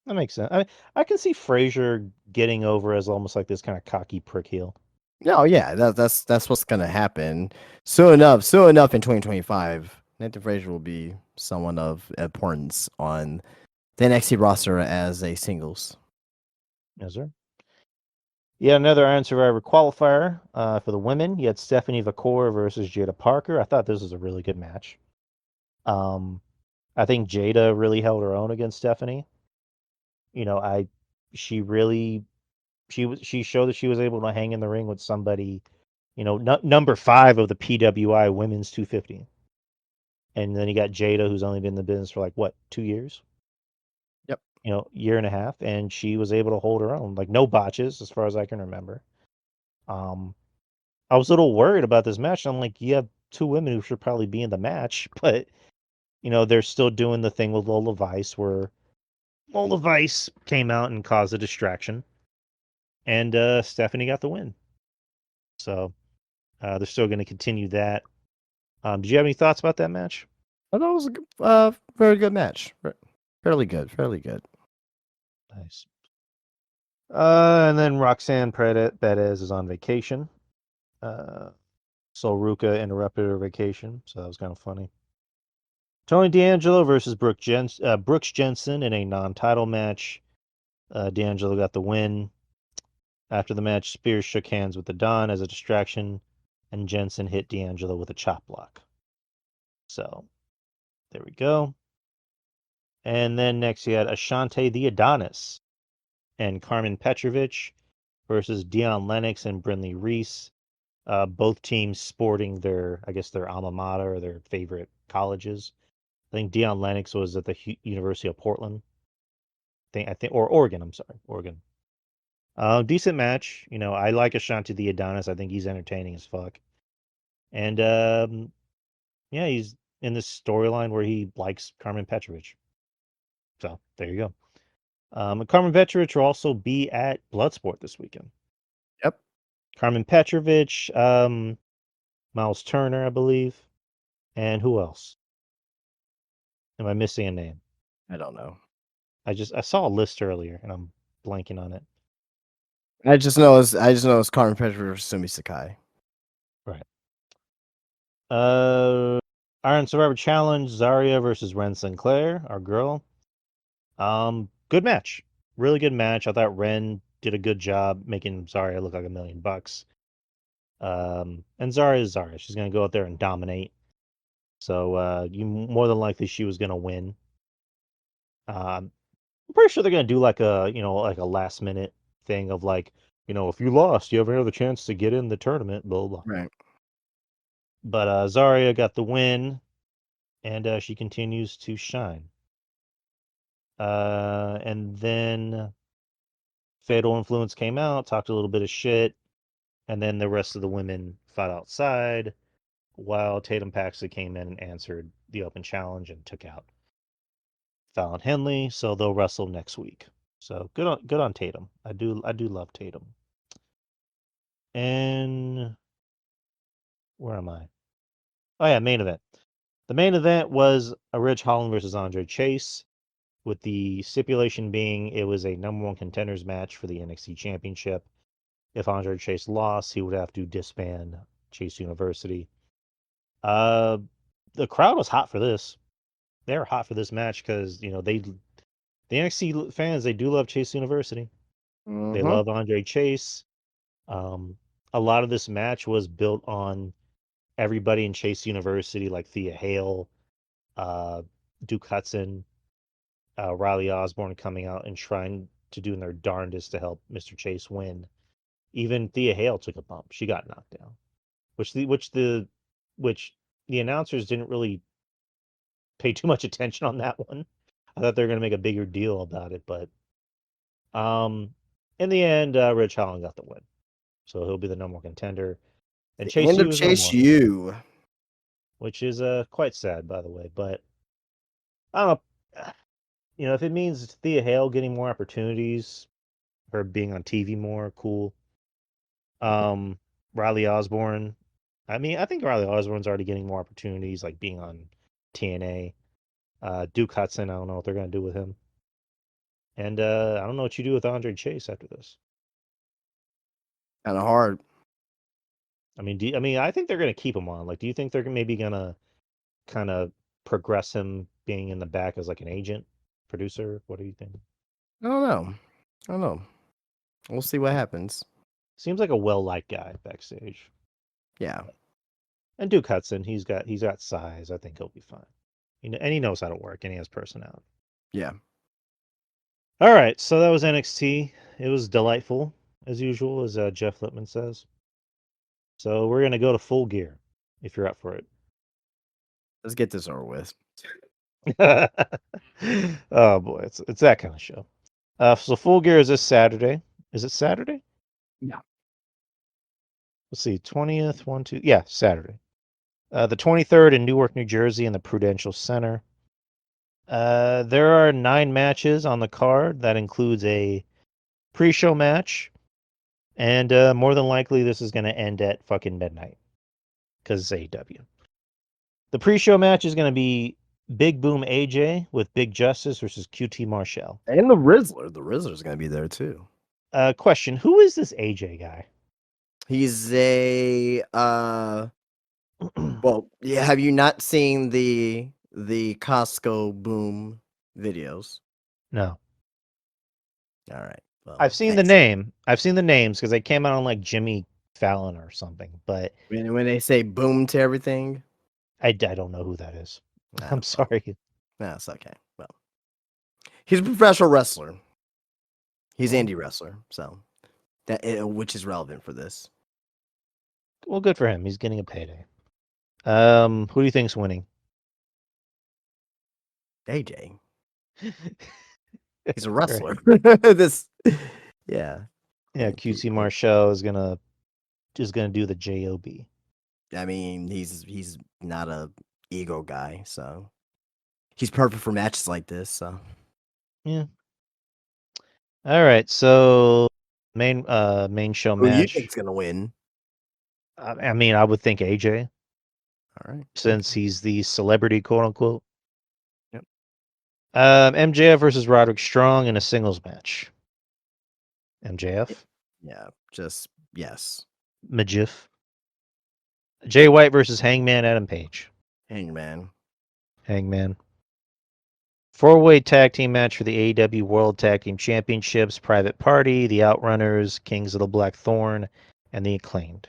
Speaker 1: that makes sense. I can see Frazier getting over as almost like this kind of cocky prick heel.
Speaker 2: No, yeah, that's what's gonna happen soon enough. Soon enough in 2025, Nathan Frazier will be someone of importance on the NXT roster as a singles.
Speaker 1: Yes, sir. Yeah, another Iron Survivor qualifier for the women. You had Stephanie Vakor versus Jada Parker. I thought this was a really good match. Um, I think Jada really held her own against Stephanie. You know, I she really she showed that she was able to hang in the ring with somebody, number 5 of the PWI Women's 250. And then you got Jada, who's only been in the business for like what, 2 years?
Speaker 2: Yep.
Speaker 1: Year and a half, and she was able to hold her own, like no botches, as far as I can remember. Um, I was a little worried about this match. I'm like, you have two women who should probably be in the match, but they're still doing the thing with Lola Vice, where Lola Vice came out and caused a distraction, and Stephanie got the win. So they're still going to continue that. Did you have any thoughts about that match?
Speaker 2: I thought it was a very good match. Fairly good. Fairly good.
Speaker 1: Nice. And then Roxanne Perez is on vacation. So Ruka interrupted her vacation, so that was kind of funny. Tony D'Angelo versus Brooks Jensen in a non-title match. D'Angelo got the win. After the match, Spears shook hands with the Don as a distraction, and Jensen hit D'Angelo with a chop block. So there we go. And then next you had Ashante the Adonis and Carmen Petrovich versus Dion Lennox and Brinley Reese. Both teams sporting I guess their alma mater or their favorite colleges. I think Dion Lennox was at the University of Portland. Or Oregon. I'm sorry, Oregon. Decent match. I like Ashanti the Adonis. I think he's entertaining as fuck. And yeah, he's in this storyline where he likes Carmen Petrovich. So there you go. Carmen Petrovich will also be at Bloodsport this weekend.
Speaker 2: Yep.
Speaker 1: Carmen Petrovich, Miles Turner, I believe, and who else? Am I missing a name?
Speaker 2: I don't know.
Speaker 1: I saw a list earlier and I'm blanking on it.
Speaker 2: I just know it's Carmen Petrovich versus Sumi Sakai.
Speaker 1: Right. Iron Survivor Challenge, Zarya versus Ren Sinclair, our girl. Good match. Really good match. I thought Ren did a good job making Zarya look like $1,000,000. And Zarya is Zarya. She's gonna go out there and dominate. So you more than likely she was gonna win. I'm pretty sure they're gonna do like a like a last minute thing of like, if you lost, you have another chance to get in the tournament, blah blah.
Speaker 2: Right.
Speaker 1: But Zarya got the win, and she continues to shine. And then Fatal Influence came out, talked a little bit of shit, and then the rest of the women fought outside, while Tatum Paxley came in and answered the open challenge and took out Fallon Henley. So they'll wrestle next week. So good on Tatum. I do love Tatum. And where am I? Oh yeah, main event. The main event was a Ridge Holland versus Andre Chase, with the stipulation being it was a number one contenders match for the NXT Championship. If Andre Chase lost, he would have to disband Chase University. The crowd was hot for this. They were hot for this match because the NXT fans, they do love Chase University. They
Speaker 2: Mm-hmm.
Speaker 1: love Andre Chase. A lot of this match was built on everybody in Chase University, like Thea Hale, Duke Hudson, Riley Osborne coming out and trying to do their darndest to help Mr. Chase win. Even Thea Hale took a bump. She got knocked down, which the announcers didn't really pay too much attention on that one. I thought they were going to make a bigger deal about it, but in the end, Rich Holland got the win, so he'll be the number one contender. And
Speaker 2: The
Speaker 1: Chase
Speaker 2: end
Speaker 1: U
Speaker 2: of
Speaker 1: is no
Speaker 2: Chase
Speaker 1: more,
Speaker 2: U.
Speaker 1: which is quite sad, by the way. But I don't know, if it means Thea Hale getting more opportunities, her being on TV more, cool. Riley Osborne. I mean, I think Riley Osborne's already getting more opportunities, like being on TNA. Duke Hudson, I don't know what they're gonna do with him. And I don't know what you do with Andre Chase after this.
Speaker 2: Kind of hard.
Speaker 1: I mean, I think they're gonna keep him on. Like, do you think they're maybe gonna kind of progress him being in the back as like an agent, producer? What do you think?
Speaker 2: I don't know. I don't know. We'll see what happens.
Speaker 1: Seems like a well-liked guy backstage.
Speaker 2: Yeah.
Speaker 1: And Duke Hudson, he's got size. I think he'll be fine. And he knows how to work, and he has personality.
Speaker 2: Yeah.
Speaker 1: All right, so that was NXT. It was delightful, as usual, as Jeff Lippman says. So we're gonna go to Full Gear, if you're up for it.
Speaker 2: Let's get this over with.
Speaker 1: Oh boy, it's that kind of show. So Full Gear is this Saturday. Is it Saturday?
Speaker 2: Yeah.
Speaker 1: Let's see, 20th, 1, 2, yeah, Saturday. The 23rd in Newark, New Jersey, in the Prudential Center. There are 9 matches on the card. That includes a pre-show match, and more than likely this is going to end at fucking midnight because it's AEW. The pre-show match is going to be Big Boom AJ with Big Justice versus QT Marshall.
Speaker 2: And the Rizzler. The Rizzler's going to be there too.
Speaker 1: Question: who is this AJ guy?
Speaker 2: He's a well, yeah, have you not seen the Costco Boom videos?
Speaker 1: No.
Speaker 2: All right. Well,
Speaker 1: I've seen the name. I've seen the names because they came out on like Jimmy Fallon or something, but
Speaker 2: when they say boom to everything,
Speaker 1: I don't know who that is. I'm sorry.
Speaker 2: No, it's okay. Well, he's a professional wrestler. He's
Speaker 1: Well,
Speaker 2: indie wrestler, so that which is relevant for this.
Speaker 1: Well, good for him. He's getting a payday. Who do you think's winning?
Speaker 2: AJ. He's a wrestler.
Speaker 1: Right.
Speaker 2: Yeah.
Speaker 1: Yeah, QT Marshall is gonna do the job.
Speaker 2: I mean, he's not a ego guy, so he's perfect for matches like this. So
Speaker 1: yeah. All right, so main show
Speaker 2: who you
Speaker 1: match.
Speaker 2: think's gonna win?
Speaker 1: I mean, I would think AJ.
Speaker 2: All right,
Speaker 1: Since he's the celebrity, quote unquote.
Speaker 2: Yep.
Speaker 1: MJF versus Roderick Strong in a singles match. MJF.
Speaker 2: Yeah, just yes.
Speaker 1: Majif. Jay White versus Hangman Adam Page.
Speaker 2: Hangman.
Speaker 1: Hangman. 4-way tag team match for the AEW World Tag Team Championships. Private Party, the Outrunners, Kings of the Black Thorn, and the Acclaimed.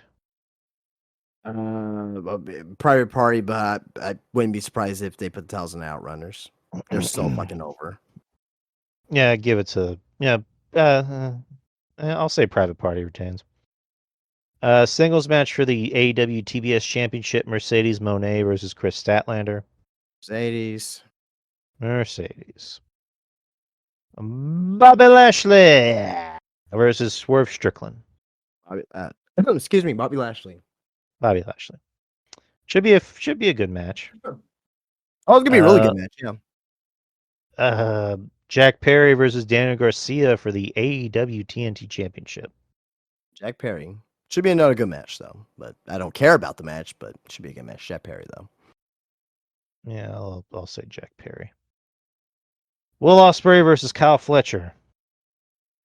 Speaker 2: Private Party, but I wouldn't be surprised if they put the Thousand Outrunners. They're so fucking over.
Speaker 1: Yeah, give it to I'll say Private Party retains. Singles match for the AEW TBS Championship: Mercedes Moné versus Chris Statlander. Mercedes. Bobby Lashley versus Swerve Strickland.
Speaker 2: Excuse me, Bobby Lashley.
Speaker 1: Bobby Lashley. Should be a good match.
Speaker 2: Oh, it's gonna be a really good match. Yeah.
Speaker 1: Jack Perry versus Daniel Garcia for the AEW TNT Championship.
Speaker 2: Jack Perry. Should be another good match, though. But I don't care about the match, but it should be a good match. Jack Perry, though.
Speaker 1: Yeah, I'll say Jack Perry. Will Ospreay versus Kyle Fletcher.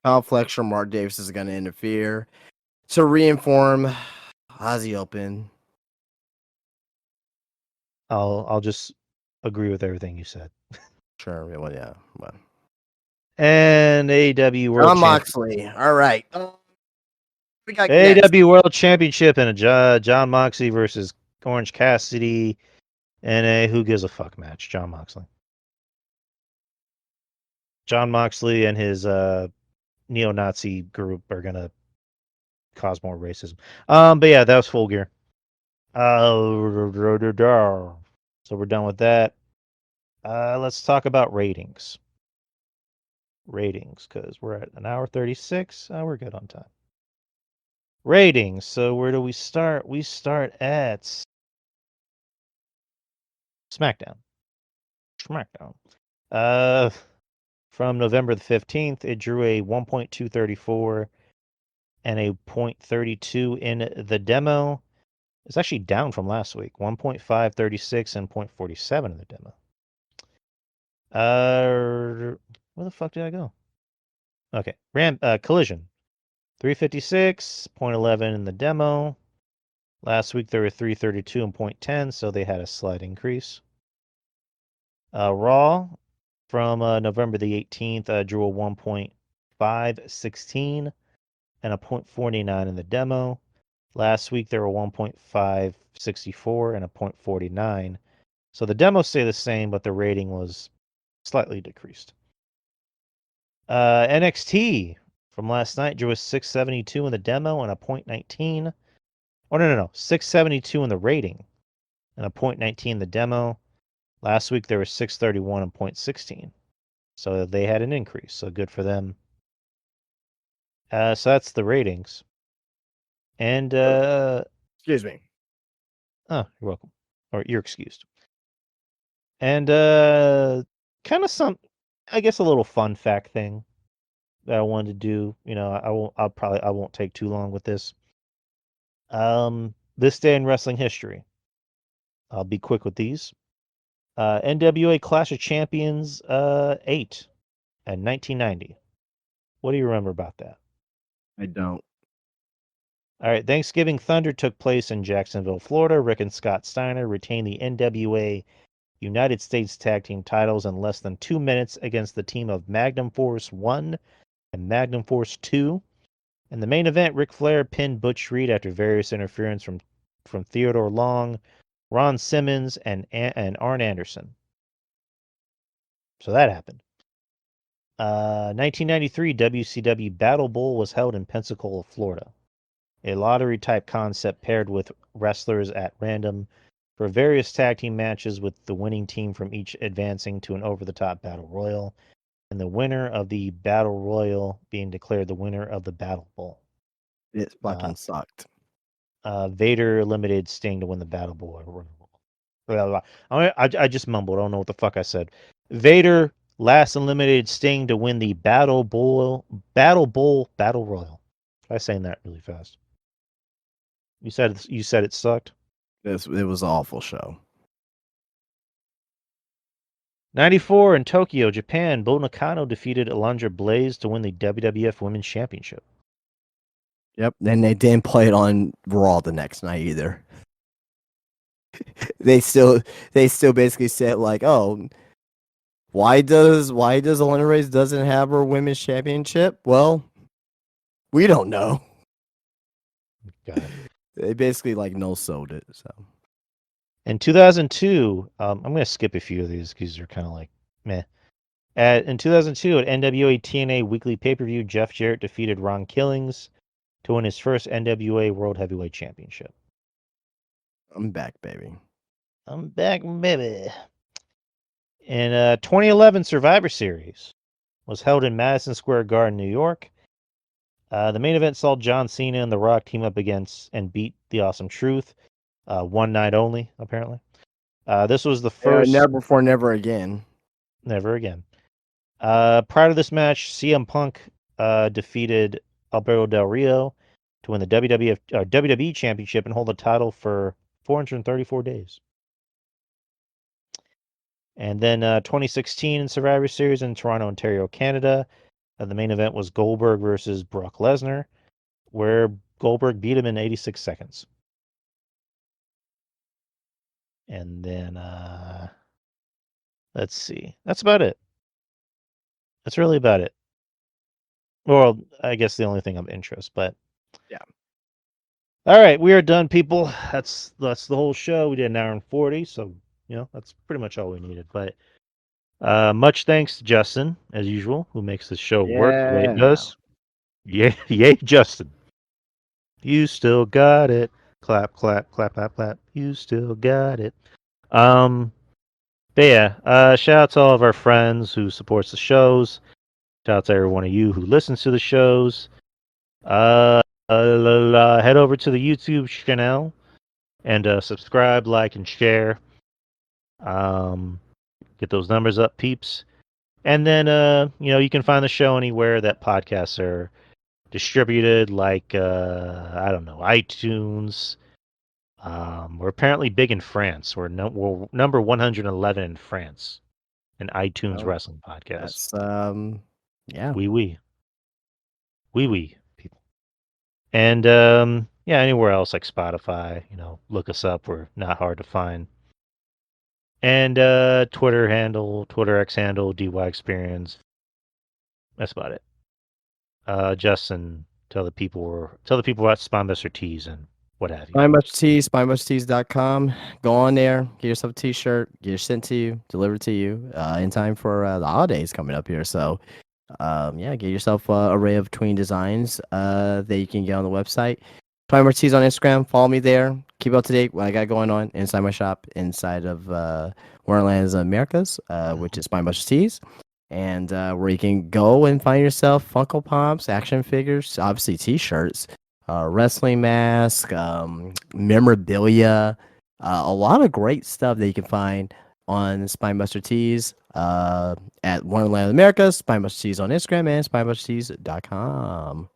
Speaker 2: Kyle Fletcher, Mark Davis is going to interfere to reinform Ozzy Open.
Speaker 1: I'll just agree with everything you said.
Speaker 2: Sure. Well, yeah. Well.
Speaker 1: And AEW World
Speaker 2: John Moxley. All right. We got
Speaker 1: AEW World Championship and a John Moxley versus Orange Cassidy and a who gives a fuck match. John Moxley. John Moxley and his neo-Nazi group are gonna cause more racism. But yeah, that was Full Gear. So we're done with that. Let's talk about ratings. Because we're at an hour 36. We're good on time. Ratings. So where do we start? We start at SmackDown. From November the 15th, it drew a 1.234 and a 0.32 in the demo. It's actually down from last week. 1.536 and 0.47 in the demo. Where the fuck did I go? Okay. Collision. 356, 0.11 in the demo. Last week there were 332 and 0.10, so they had a slight increase. Raw from November the 18th drew a 1.516 and a 0.49 in the demo. Last week there were 1.564 and a 0.49. So the demos stay the same, but the rating was slightly decreased. NXT from last night drew a 672 in the demo and a 0.19. Oh, no. 672 in the rating and a 0.19 in the demo. Last week there was 631 and 0.16. So they had an increase. So good for them. So that's the ratings. And
Speaker 2: excuse me.
Speaker 1: Oh, you're welcome. Or you're excused. And kind of I guess a little fun fact thing that I wanted to do. You know, I won't take too long with this. This day in wrestling history. I'll be quick with these. NWA Clash of Champions 8 in 1990. What do you remember about that?
Speaker 2: I don't.
Speaker 1: All right, Thanksgiving Thunder took place in Jacksonville, Florida. Rick and Scott Steiner retained the NWA United States Tag Team titles in less than 2 minutes against the team of Magnum Force 1 and Magnum Force 2. In the main event, Ric Flair pinned Butch Reed after various interference from Theodore Long, Ron Simmons, and Arn Anderson. So that happened. 1993 WCW Battle Bowl was held in Pensacola, Florida. A lottery-type concept paired with wrestlers at random for various tag team matches, with the winning team from each advancing to an over-the-top battle royal, and the winner of the battle royal being declared the winner of the Battle Bowl.
Speaker 2: It fucking sucked.
Speaker 1: Vader eliminated Sting to win the Battle Bowl. I just mumbled. I don't know what the fuck I said. Vader last eliminated Sting to win the Battle Bowl Battle Royal. Try saying that really fast. You said it sucked?
Speaker 2: It was an awful show.
Speaker 1: 94 in Tokyo, Japan, Bull Nakano defeated Alundra Blaze to win the WWF Women's Championship.
Speaker 2: Yep, and they didn't play it on Raw the next night either. they still basically said like, oh, why does Alana Race doesn't have her women's championship? Well, we don't know.
Speaker 1: God.
Speaker 2: They basically like no sold it. So
Speaker 1: In 2002, I'm going to skip a few of these because they're kind of like meh. In 2002, at NWA TNA Weekly Pay-Per-View, Jeff Jarrett defeated Ron Killings to win his first NWA World Heavyweight Championship.
Speaker 2: I'm back, baby.
Speaker 1: I'm back, baby. In 2011, Survivor Series was held in Madison Square Garden, New York. The main event saw John Cena and The Rock team up against and beat The Awesome Truth. One night only, apparently. This was the first.
Speaker 2: Never before, never again.
Speaker 1: Never again. Prior to this match, CM Punk defeated Alberto Del Rio to win the WWE Championship and hold the title for 434 days. And then 2016 in Survivor Series in Toronto, Ontario, Canada. The main event was Goldberg versus Brock Lesnar, where Goldberg beat him in 86 seconds. And then, let's see. That's about it. That's really about it. Well, I guess the only thing of interest, but
Speaker 2: Yeah.
Speaker 1: All right, we are done, people. That's the whole show. We did an hour and 40, so that's pretty much all we needed. But much thanks to Justin, as usual, who makes the show work the way it does. Yeah, yay, Justin. You still got it. Clap, clap, clap, clap, clap. You still got it. But yeah, shout out to all of our friends who supports the shows. Shout out to every one of you who listens to the shows. Head over to the YouTube channel and subscribe, like, and share. Get those numbers up, peeps. And then you can find the show anywhere that podcasts are distributed, like I don't know, iTunes. We're apparently big in France. We're number 111 in France, an iTunes wrestling podcast.
Speaker 2: That's yeah.
Speaker 1: Oui, people. And anywhere else like Spotify, look us up. We're not hard to find. And Twitter X handle, DY Experience. That's about it. Justin, tell the people about Spinebuster Tees and what have you.
Speaker 2: Spinebuster Tees, SpinebusterTees.com. Go on there, get yourself a t-shirt, get it sent to you, delivered to you in time for the holidays coming up here. So, get yourself an array of tween designs that you can get on the website. Spinebuster Tees on Instagram. Follow me there. Keep up to date what I got going on inside my shop, inside of Warlands Americas, which is Spinebuster Tees. And where you can go and find yourself Funko Pops, action figures, obviously t-shirts, wrestling mask, memorabilia, a lot of great stuff that you can find on Spinebuster Tees at Wonderland America, Spinebuster Tees on Instagram, and SpinebusterTees.com.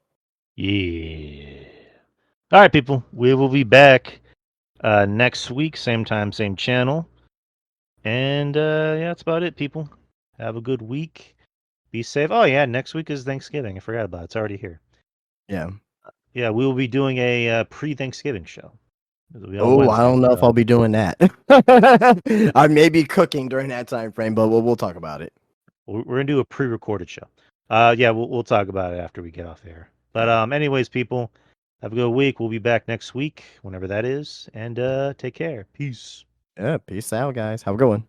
Speaker 1: Yeah. All right, people. We will be back next week, same time, same channel. And that's about it, people. Have a good week. Be safe. Oh yeah, next week is Thanksgiving. I forgot about it. It's already here.
Speaker 2: Yeah.
Speaker 1: Yeah, we will be doing a pre-Thanksgiving show. It'll be on
Speaker 2: Oh, I
Speaker 1: Wednesday,
Speaker 2: don't know if
Speaker 1: so
Speaker 2: I'll be doing that. I may be cooking during that time frame, but we'll talk about it.
Speaker 1: we're gonna do a pre-recorded show. We'll talk about it after we get off air. But anyways, people, have a good week. We'll be back next week, whenever that is, and take care. Peace.
Speaker 2: Yeah, peace out, guys. Have a good one.